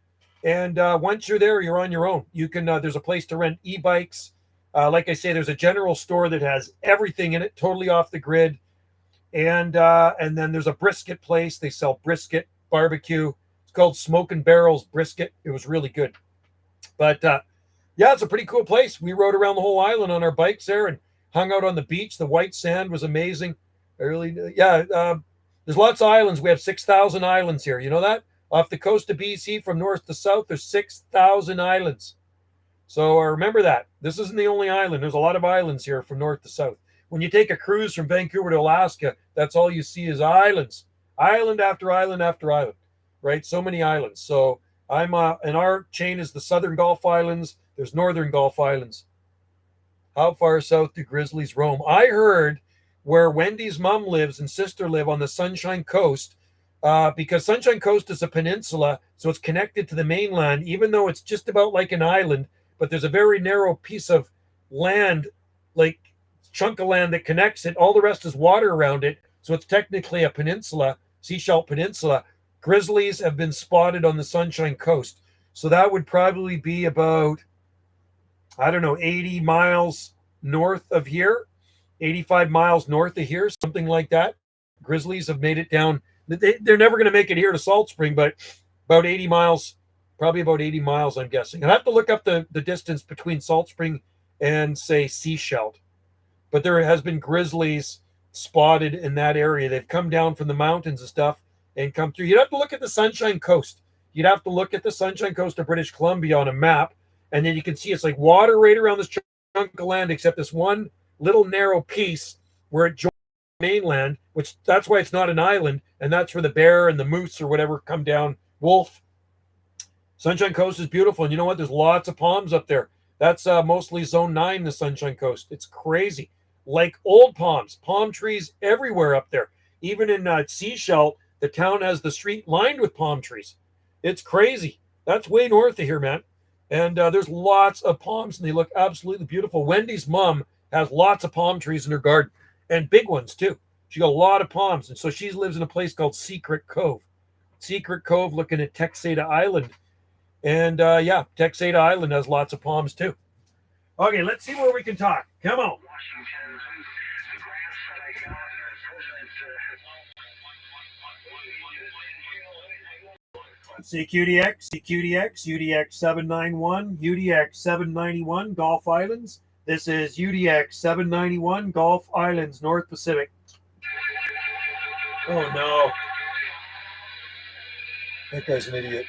And once you're there, you're on your own. You can. There's a place to rent e-bikes. Like I say, there's a general store that has everything in it, totally off the grid. And then there's a brisket place. They sell brisket, barbecue. It's called Smoke and Barrels Brisket. It was really good. But yeah, it's a pretty cool place. We rode around the whole island on our bikes there and hung out on the beach. The white sand was amazing. There's lots of islands. We have 6,000 islands here. You know that? Off the coast of BC from north to south, there's 6,000 islands. So remember that. This isn't the only island. There's a lot of islands here from north to south. When you take a cruise from Vancouver to Alaska, that's all you see is islands. Island after island after island, right? So many islands. So and our chain is the Southern Gulf Islands. There's Northern Gulf Islands. How far south do grizzlies roam? I heard where Wendy's mom lives and sister live on the Sunshine Coast, because Sunshine Coast is a peninsula, so it's connected to the mainland, even though it's just about like an island, but there's a very narrow piece of land, like chunk of land that connects it. All the rest is water around it, so it's technically a peninsula, seashell peninsula. Grizzlies have been spotted on the Sunshine Coast. So that would probably be about, 80 miles north of here, 85 miles north of here, something like that. Grizzlies have made it down. They're never going to make it here to Salt Spring, but about 80 miles, probably about 80 miles, I'm guessing. I'd have to look up the distance between Salt Spring and, say, Seashell. but there has been grizzlies spotted in that area. They've come down from the mountains and stuff and come through. You'd have to look at the Sunshine Coast. You'd have to look at the Sunshine Coast of British Columbia on a map, and then you can see it's like water right around this chunk of land, except this one little narrow piece where it joins the mainland, which that's why it's not an island, and that's where the bear and the moose or whatever come down, wolf. Sunshine Coast is beautiful, and you know what? There's lots of palms up there. That's mostly Zone 9, the Sunshine Coast. It's crazy. Like old palms, palm trees everywhere up there. Even in Sechelt, the town has the street lined with palm trees. It's crazy. That's way north of here, man. And there's lots of palms, and they look absolutely beautiful. Wendy's mom has lots of palm trees in her garden, and big ones too. She got a lot of palms, and so she lives in a place called Secret Cove. Secret Cove, looking at Texada Island. And yeah, Texada Island has lots of palms too. Okay, let's see where we can talk. Come on. CQDX, CQDX, UDX 791, UDX 791, Gulf Islands. This is UDX 791, Gulf Islands, North Pacific. Oh no. That guy's an idiot.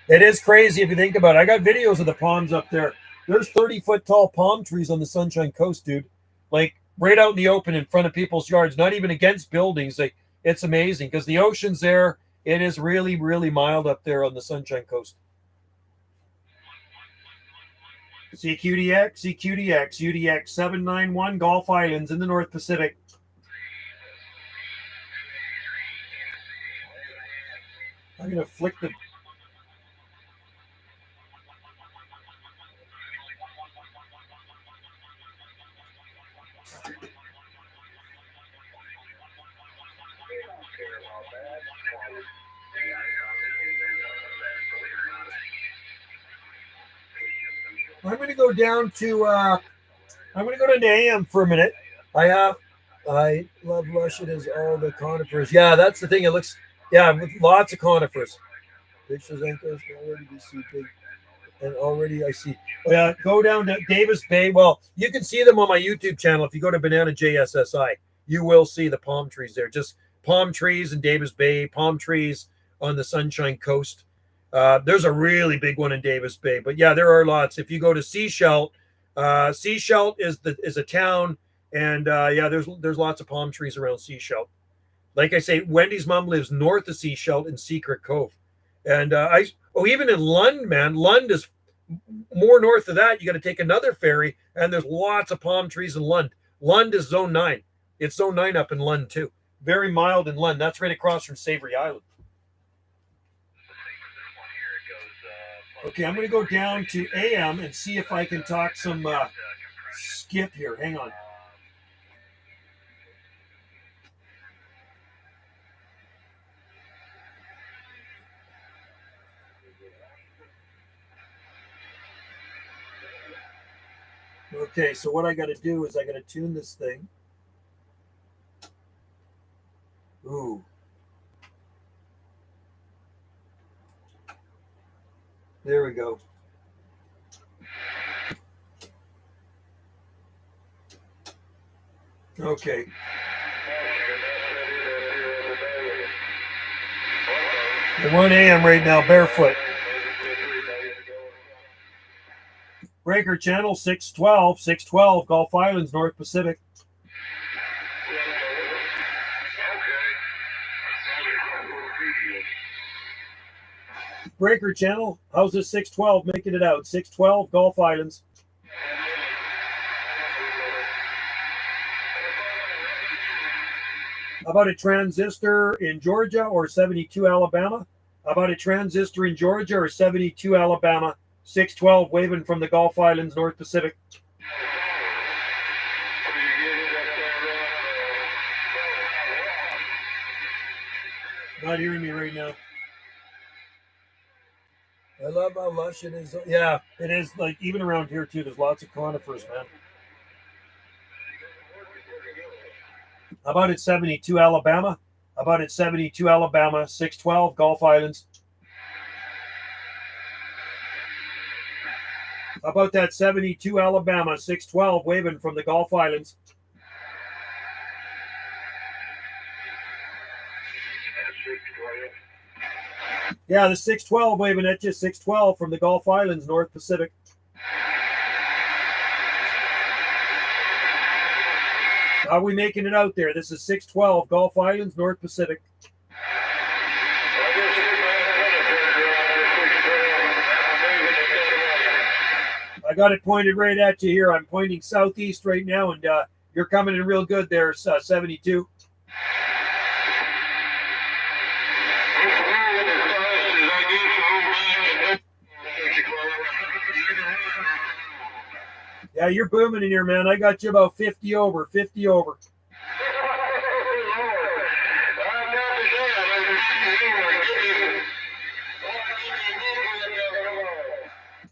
It is crazy if you think about it. I got videos of the palms up there. There's 30-foot tall palm trees on the Sunshine Coast, dude. Like right out in the open in front of people's yards, not even against buildings. Like, it's amazing because the ocean's there. It is really, really mild up there on the Sunshine Coast. CQDX, CQDX, UDX 791, Gulf Islands in the North Pacific. I'm going to flick the... I'm going to go down to, I'm going to go to NAM for a minute. I love Russian as all the conifers. Yeah, that's the thing. It looks, yeah, with lots of conifers. Pictures anchors already we see big, and already I see. Oh, yeah, go down to Davis Bay. Well, you can see them on my YouTube channel. If you go to Banana JSSI, you will see the palm trees there. Just palm trees in Davis Bay, palm trees on the Sunshine Coast. There's a really big one in Davis Bay, but yeah, there are lots. If you go to Sechelt, Sechelt is a town, and yeah, there's lots of palm trees around Sechelt. Like I say, Wendy's mom lives north of Sechelt in Secret Cove, and even in Lund, man, Lund is more north of that. You got to take another ferry, and there's lots of palm trees in Lund. Lund is Zone 9. It's Zone 9 up in Lund too. Very mild in Lund. That's right across from Savory Island. Okay, I'm going to go down to AM and see if I can talk some skip here. Hang on. Okay, so what I got to do is I got to tune this thing. Ooh. There we go. Okay. At 1 a.m. right now, barefoot. Breaker channel 612, Gulf Islands, North Pacific. Breaker channel, how's this 612 making it out? 612, Gulf Islands. How about a transistor in Georgia or 72 Alabama? How about a transistor in Georgia or 72 Alabama? 612 waving from the Gulf Islands, North Pacific. Not hearing me right now. I love how lush it is. Yeah, it is. Like even around here too, there's lots of conifers, man. How about at 72 Alabama? How about at 72 Alabama, 612 Gulf Islands? How about that 72 Alabama, 612 waving from the Gulf Islands? Yeah, the 612 waving at you, 612 from the Gulf Islands, North Pacific. How are we making it out there? This is 612 Gulf Islands, North Pacific. I got it pointed right at you here. I'm pointing southeast right now, and you're coming in real good there, 72. Yeah, you're booming in here, man. I got you about 50 over, 50 over.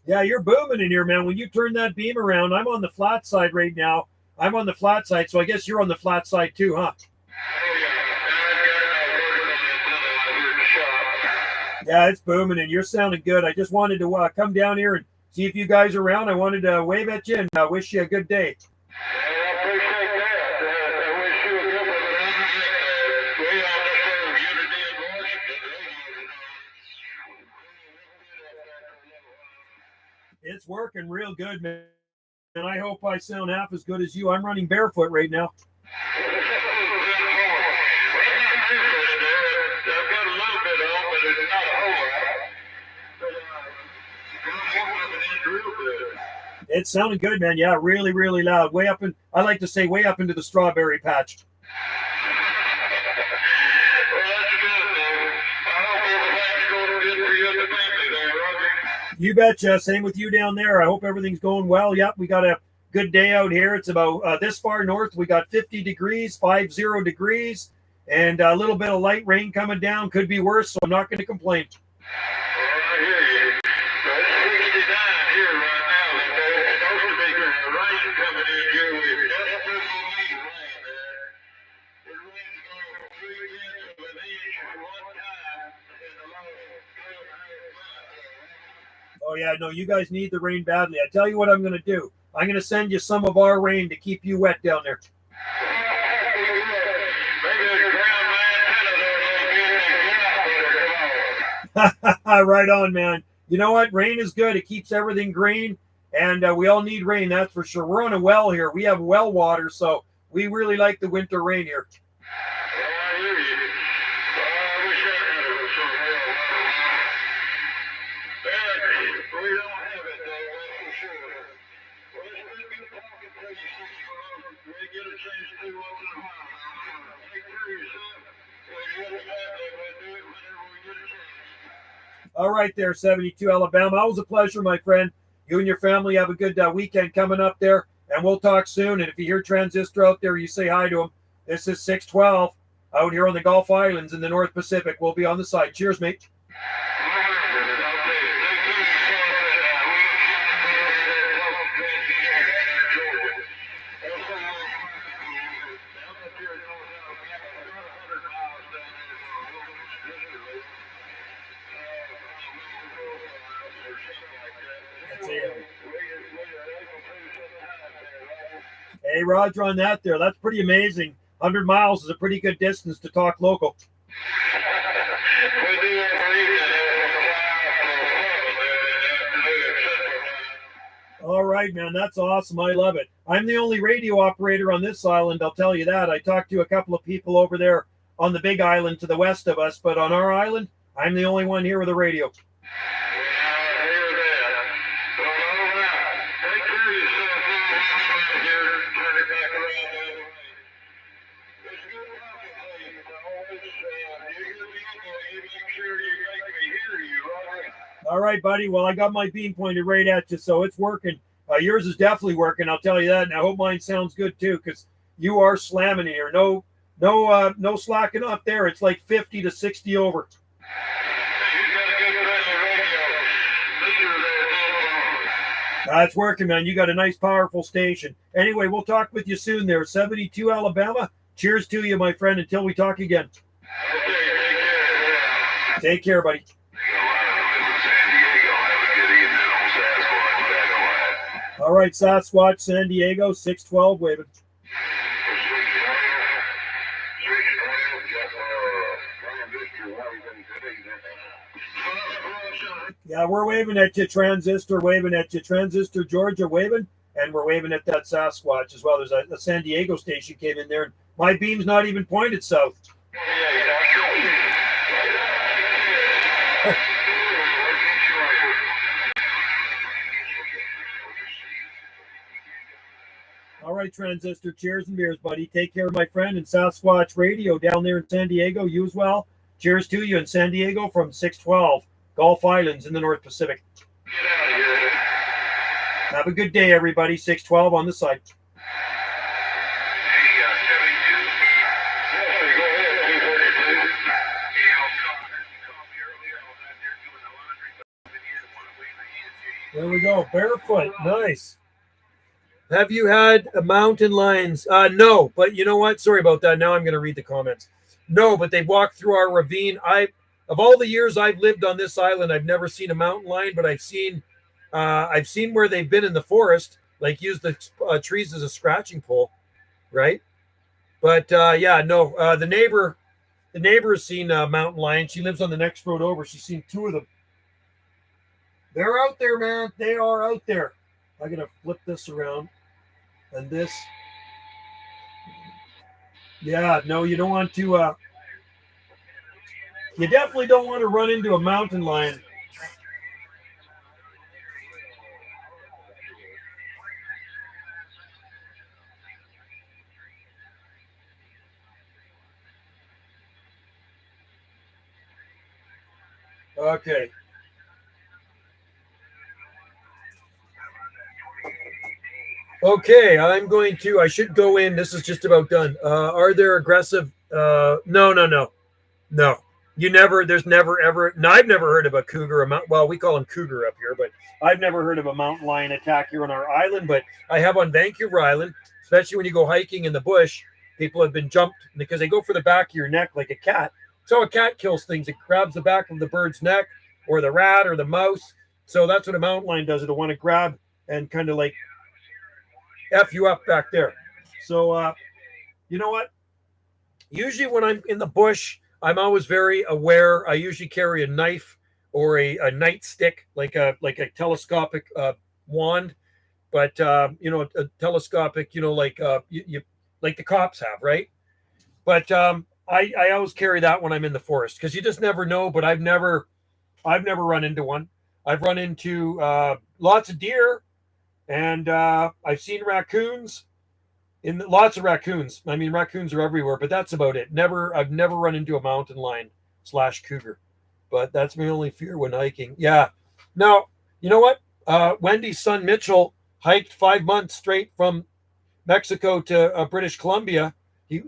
Yeah, you're booming in here, man. When you turn that beam around, I'm on the flat side right now. I'm on the flat side, so I guess you're on the flat side too, huh? Yeah, it's booming, and you're sounding good. I just wanted to come down here and see if you guys are around. I wanted to wave at you and wish you a good day. I appreciate that. I wish you a good one. We all just you to be in Washington. It's working real good, man. And I hope I sound half as good as you. I'm running barefoot right now. It sounded good, man. Yeah, really, really loud. Way up in, I like to say way up into the strawberry patch. You betcha. Same with you down there. I hope everything's going well. Yep, we got a good day out here. It's about this far north. We got 50 degrees, 50 degrees, and a little bit of light rain coming down. Could be worse, so I'm not going to complain. Oh, yeah, no, you guys need the rain badly. I tell you what I'm going to do. I'm going to send you some of our rain to keep you wet down there. Right on, man. You know what? Rain is good. It keeps everything green, and we all need rain, that's for sure. We're on a well here. We have well water, so we really like the winter rain here. All right there, 72 Alabama. Always a pleasure, my friend. You and your family have a good weekend coming up there, and we'll talk soon. And if you hear Transistor out there, you say hi to him. This is 612 out here on the Gulf Islands in the North Pacific. We'll be on the side. Cheers, mate. Hey, Roger, on that there. That's pretty amazing. 100 miles is a pretty good distance to talk local. All right, man. That's awesome. I love it. I'm the only radio operator on this island, I'll tell you that. I talked to a couple of people over there on the big island to the west of us, but on our island, I'm the only one here with a radio. All right, buddy. Well, I got my beam pointed right at you, so it's working. Yours is definitely working, I'll tell you that. And I hope mine sounds good too, because you are slamming here. No slacking off there. It's like 50 to 60 over. It's working, man. You got a nice, powerful station. Anyway, we'll talk with you soon there. 72 Alabama. Cheers to you, my friend, until we talk again. Take care, buddy. All right, Sasquatch, San Diego, 612, waving. Yeah, we're waving at you, Transistor, waving at you. Transistor, Georgia, waving. And we're waving at that Sasquatch as well. There's a San Diego station came in there, and my beam's not even pointed south. All right, Transistor, cheers and beers, buddy. Take care, my friend. And Sasquatch Radio down there in San Diego, you as well. Cheers to you in San Diego from 612 Gulf Islands in the North Pacific. Have a good day, everybody. 612 on the side. There we go. Barefoot. Nice. Have you had mountain lions? No, but you know what? Sorry about that. Now I'm going to read the comments. No, but they walked through our ravine. Of all the years I've lived on this island, I've never seen a mountain lion, but I've seen where they've been in the forest, like use the trees as a scratching pole, right? But yeah, no. The neighbor has seen a mountain lion. She lives on the next road over. She's seen two of them. They're out there, man. They are out there. I'm gonna flip this around, and this. Yeah, no, you don't want to. You definitely don't want to run into a mountain lion. Okay. Okay, I should go in. This is just about done. Are there aggressive? No. There's never ever, no, I've never heard of a cougar, well, we call them cougar up here, but I've never heard of a mountain lion attack here on our island, but I have on Vancouver Island, especially when you go hiking in the bush, people have been jumped because they go for the back of your neck like a cat. So a cat kills things. It grabs the back of the bird's neck or the rat or the mouse. So that's what a mountain lion does. It'll want to grab and kind of like F you up back there. So, you know what? Usually when I'm in the bush, I'm always very aware. I usually carry a knife or a nightstick, like a telescopic wand, but a telescopic, like like the cops have, right? But I always carry that when I'm in the forest because you just never know. But I've never run into one. I've run into lots of deer, and I've seen raccoons. Lots of raccoons. I mean, raccoons are everywhere, but that's about it. I've never run into a mountain lion / cougar, but that's my only fear when hiking. Yeah. Now, you know what? Wendy's son Mitchell hiked 5 months straight from Mexico to British Columbia. He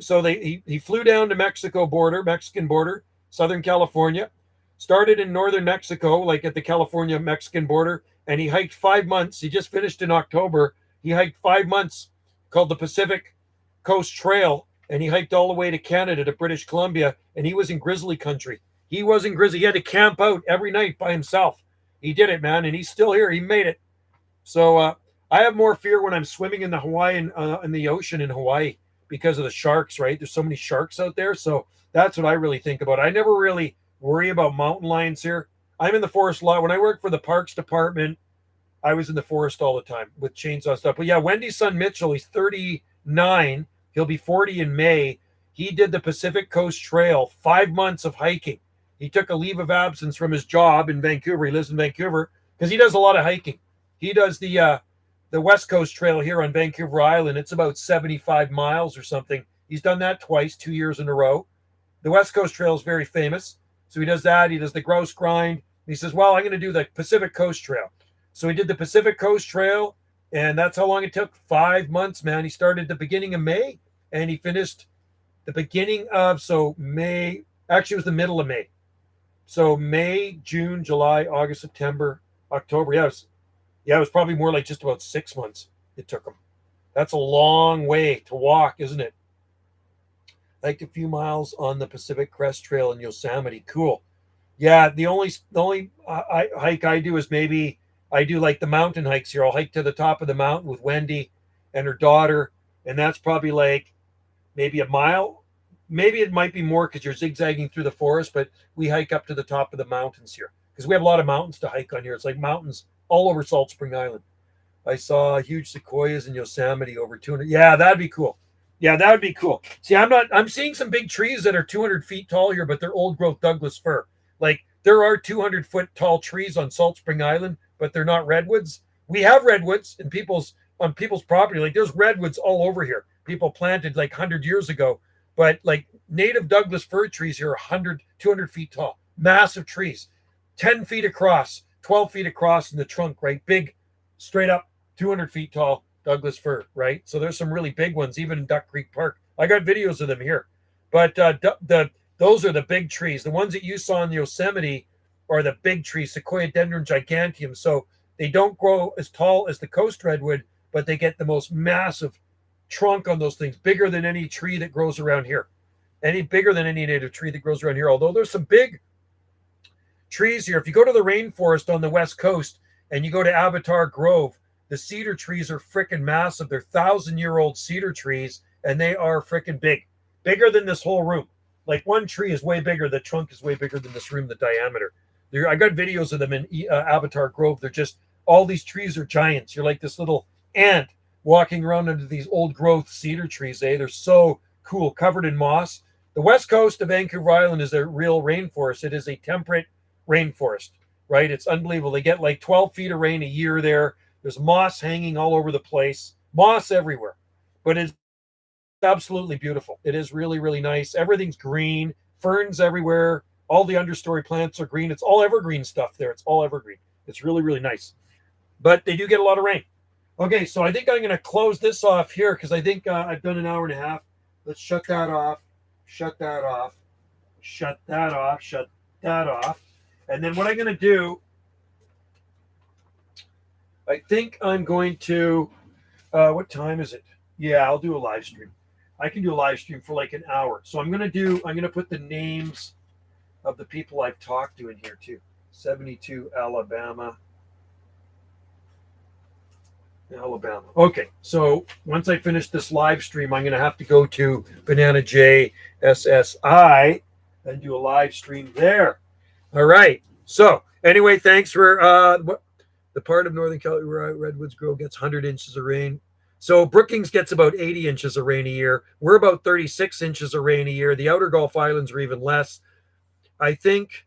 flew down to Mexican border, Southern California, started in northern Mexico, like at the California-Mexican border, and he hiked 5 months. He just finished in October. He hiked 5 months, called the Pacific Coast Trail, and he hiked all the way to Canada, to British Columbia, and he was in grizzly country. He was in grizzly. He had to camp out every night by himself. He did it, man, and he's still here. He made it. So I have more fear when I'm swimming in the in the ocean in Hawaii because of the sharks, right? There's so many sharks out there. So that's what I really think about. I never really worry about mountain lions here. I'm in the forest a lot. When I worked for the Parks Department, I was in the forest all the time with chainsaw stuff. But yeah, Wendy's son Mitchell, he's 39. He'll be 40 in May. He did the Pacific Coast Trail, 5 months of hiking. He took a leave of absence from his job in Vancouver. He lives in Vancouver because he does a lot of hiking. He does the West Coast Trail here on Vancouver Island. It's about 75 miles or something. He's done that twice, 2 years in a row. The West Coast Trail is very famous. So he does that. He does the grouse grind. He says, well, I'm going to do the Pacific Coast Trail. So he did the Pacific Coast Trail, and that's how long it took. 5 months, man. He started the beginning of May, and he finished the beginning of, May, actually it was the middle of May. So May, June, July, August, September, October. Yeah, it was probably more like just about 6 months it took him. That's a long way to walk, isn't it? Like a few miles on the Pacific Crest Trail in Yosemite. Cool. Yeah, the only hike I do is maybe I do like the mountain hikes here. I'll hike to the top of the mountain with Wendy and her daughter, and that's probably like maybe a mile. Maybe it might be more because you're zigzagging through the forest, but we hike up to the top of the mountains here because we have a lot of mountains to hike on here. It's like mountains all over Salt Spring Island. I saw huge sequoias in Yosemite over 200. Yeah, that'd be cool. Yeah, that would be cool. See, I'm seeing some big trees that are 200 feet tall here, but they're old growth Douglas fir. Like there are 200-foot tall trees on Salt Spring Island, but they're not redwoods. We have redwoods in on people's property. Like there's redwoods all over here. People planted like 100 years ago, but like native Douglas fir trees here are 100, 200 feet tall. Massive trees, 10 feet across, 12 feet across in the trunk, right? Big, straight up 200 feet tall Douglas fir, right? So there's some really big ones, even in Duck Creek Park. I got videos of them here. But those are the big trees. The ones that you saw in Yosemite are the big trees, Sequoia dendron giganteum. So they don't grow as tall as the coast redwood, but they get the most massive trunk on those things, bigger than any tree that grows around here. Any bigger than any native tree that grows around here. Although there's some big trees here. If you go to the rainforest on the west coast and you go to Avatar Grove, the cedar trees are freaking massive. They're 1,000-year-old cedar trees, and they are freaking big, bigger than this whole room. Like one tree is way bigger. The trunk is way bigger than this room, the diameter. I got videos of them in Avatar Grove. They're just, all these trees are giants. You're like this little ant walking around under these old growth cedar trees. They're so cool, covered in moss. The west coast of Vancouver Island is a real rainforest. It is a temperate rainforest, right? It's unbelievable. They get like 12 feet of rain a year there. There's moss hanging all over the place, moss everywhere, but it's absolutely beautiful. It is really, really nice. Everything's green, ferns everywhere. All the understory plants are green. It's all evergreen stuff there. It's all evergreen. It's really, really nice, but they do get a lot of rain. Okay, so I think I'm going to close this off here because I think I've done an hour and a half. Let's shut that off, shut that off, shut that off, shut that off. And then what I'm going to do, I think I'm going to, what time is it? Yeah, I'll do a live stream. I can do a live stream for like an hour. So I'm going to put the names of the people I've talked to in here too. 72 Alabama. Okay, so once I finish this live stream, I'm going to have to go to Banana J SSI and do a live stream there. All right. So anyway, thanks for the part of Northern California where redwoods grow gets 100 inches of rain. So Brookings gets about 80 inches of rain a year. We're about 36 inches of rain a year. The outer Gulf Islands are even less. I think,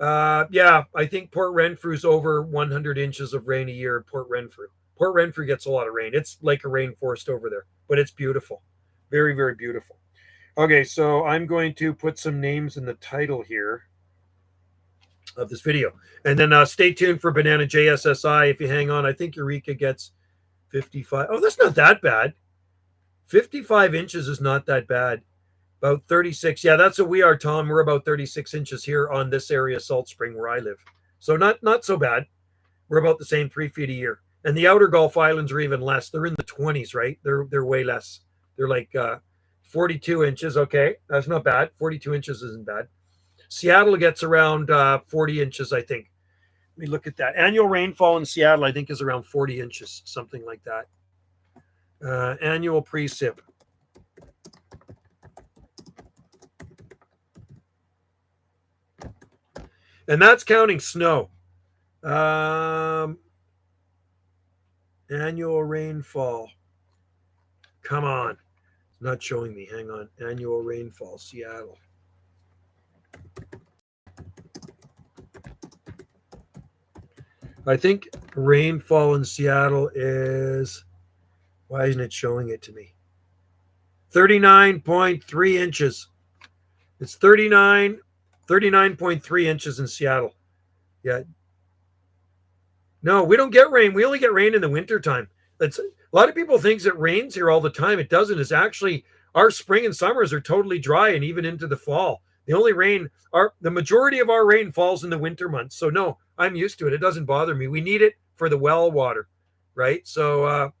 I think Port Renfrew's over 100 inches of rain a year at Port Renfrew. Port Renfrew gets a lot of rain. It's like a rainforest over there, but it's beautiful. Very, very beautiful. Okay, so I'm going to put some names in the title here of this video. And then stay tuned for Banana JSSI. If you hang on, I think Eureka gets 55. Oh, that's not that bad. 55 inches is not that bad. About 36. Yeah, that's what we are, Tom. We're about 36 inches here on this area, Salt Spring, where I live. So not so bad. We're about the same 3 feet a year. And the outer Gulf Islands are even less. They're in the 20s, right? They're way less. They're like 42 inches. Okay, that's not bad. 42 inches isn't bad. Seattle gets around 40 inches, I think. Let me look at that. Annual rainfall in Seattle, I think, is around 40 inches, something like that. Annual precip. And that's counting snow. Annual rainfall. Come on. It's not showing me. Hang on. Annual rainfall, Seattle. I think rainfall in Seattle is, why isn't it showing it to me? 39.3 inches. It's 39.3 inches in Seattle. Yeah. No, we don't get rain. We only get rain in the wintertime. That's a lot of people think it rains here all the time. It doesn't. It's actually, our spring and summers are totally dry and even into the fall. The only rain, the majority of our rain falls in the winter months. So no, I'm used to it. It doesn't bother me. We need it for the well water, right? So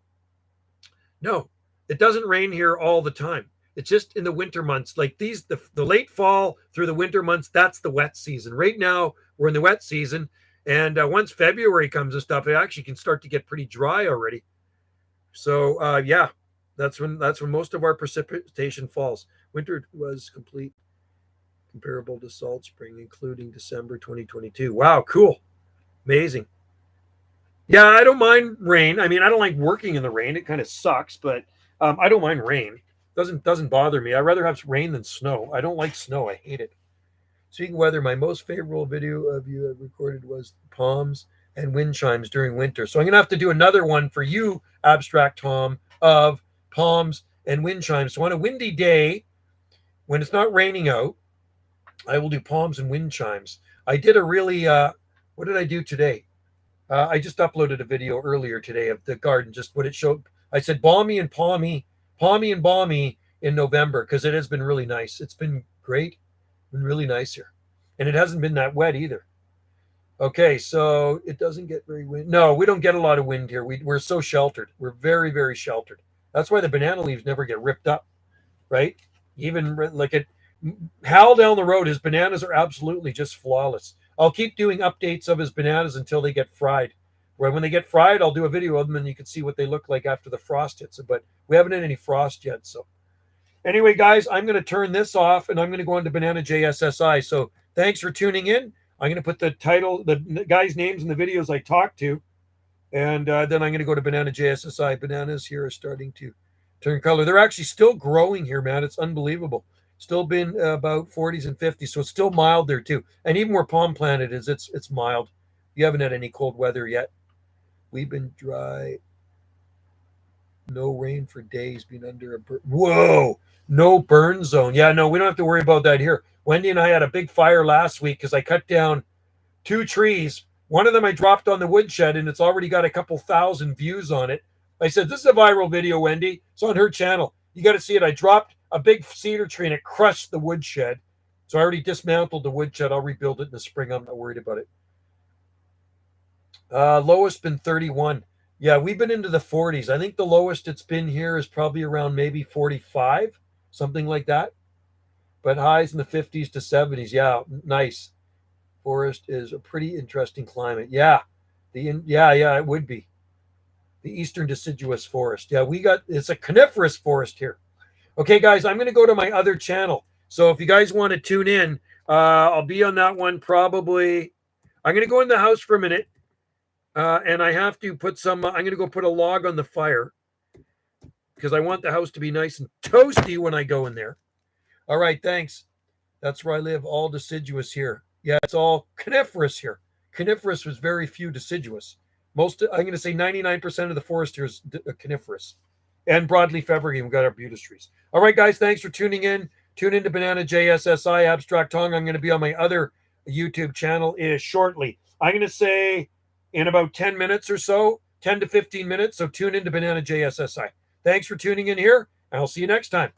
no, it doesn't rain here all the time. It's just in the winter months, like the late fall through the winter months. That's the wet season. Right now, we're in the wet season. And once February comes and stuff, it actually can start to get pretty dry already. So yeah, that's when most of our precipitation falls. Winter was complete, comparable to salt spring, including December 2022. Wow, cool, amazing. Yeah, I don't mind rain. I mean, I don't like working in the rain. It kind of sucks, but I don't mind rain. Doesn't bother me. I'd rather have rain than snow. I don't like snow. I hate it. Speaking of weather, my most favorable video of you have recorded was palms and wind chimes during winter. So I'm gonna have to do another one for you, Abstract Tom, of palms and wind chimes. So on a windy day, when it's not raining out, I will do palms and wind chimes. I did a really what did I do today? I just uploaded a video earlier today of the garden, just what it showed. I said balmy and palmy, palmy and balmy in November because it has been really nice. It's been great, been really nice here, and it hasn't been that wet either. Okay, so it doesn't get very wind. No, we don't get a lot of wind here. We're so sheltered. We're very, very sheltered. That's why the banana leaves never get ripped up, right? Even like it, Hal down the road, his bananas are absolutely just flawless. I'll keep doing updates of his bananas until they get fried. When they get fried, I'll do a video of them and you can see what they look like after the frost hits it. But we haven't had any frost yet. So anyway, guys, I'm going to turn this off and I'm going to go on to Banana JSSI. So thanks for tuning in. I'm going to put the title, the guys' names in the videos I talked to. And then I'm going to go to Banana JSSI. Bananas here are starting to turn color. They're actually still growing here, man. It's unbelievable. Still been about 40s and 50s, so it's still mild there too. And even where Palm Planet is, it's mild. You haven't had any cold weather yet. We've been dry. No rain for days. Been under a whoa, no burn zone. Yeah, no, we don't have to worry about that here. Wendy and I had a big fire last week because I cut down 2 trees. One of them I dropped on the woodshed, and it's already got a couple thousand views on it. I said, this is a viral video, Wendy. It's on her channel. You got to see it. I dropped a big cedar tree, and it crushed the woodshed. So I already dismantled the woodshed. I'll rebuild it in the spring. I'm not worried about it. Lowest been 31. Yeah, we've been into the 40s. I think the lowest it's been here is probably around maybe 45, something like that. But highs in the 50s to 70s. Yeah, nice. Forest is a pretty interesting climate. Yeah, yeah, it would be the eastern deciduous forest. Yeah, it's a coniferous forest here. Okay, guys, I'm going to go to my other channel. So if you guys want to tune in, I'll be on that one probably. I'm going to go in the house for a minute, and I have to put some. I'm going to go put a log on the fire because I want the house to be nice and toasty when I go in there. All right, thanks. That's where I live. All deciduous here. Yeah, it's all coniferous here. Coniferous was very few deciduous. I'm going to say 99% of the forest here is coniferous. And broadleaf evergreen, we've got our beauty trees. All right, guys, thanks for tuning in. Tune into Banana JSSI, Abstract Tongue. I'm going to be on my other YouTube channel shortly. I'm going to say in about 10 minutes or so, 10 to 15 minutes. So tune into Banana JSSI. Thanks for tuning in here, and I'll see you next time.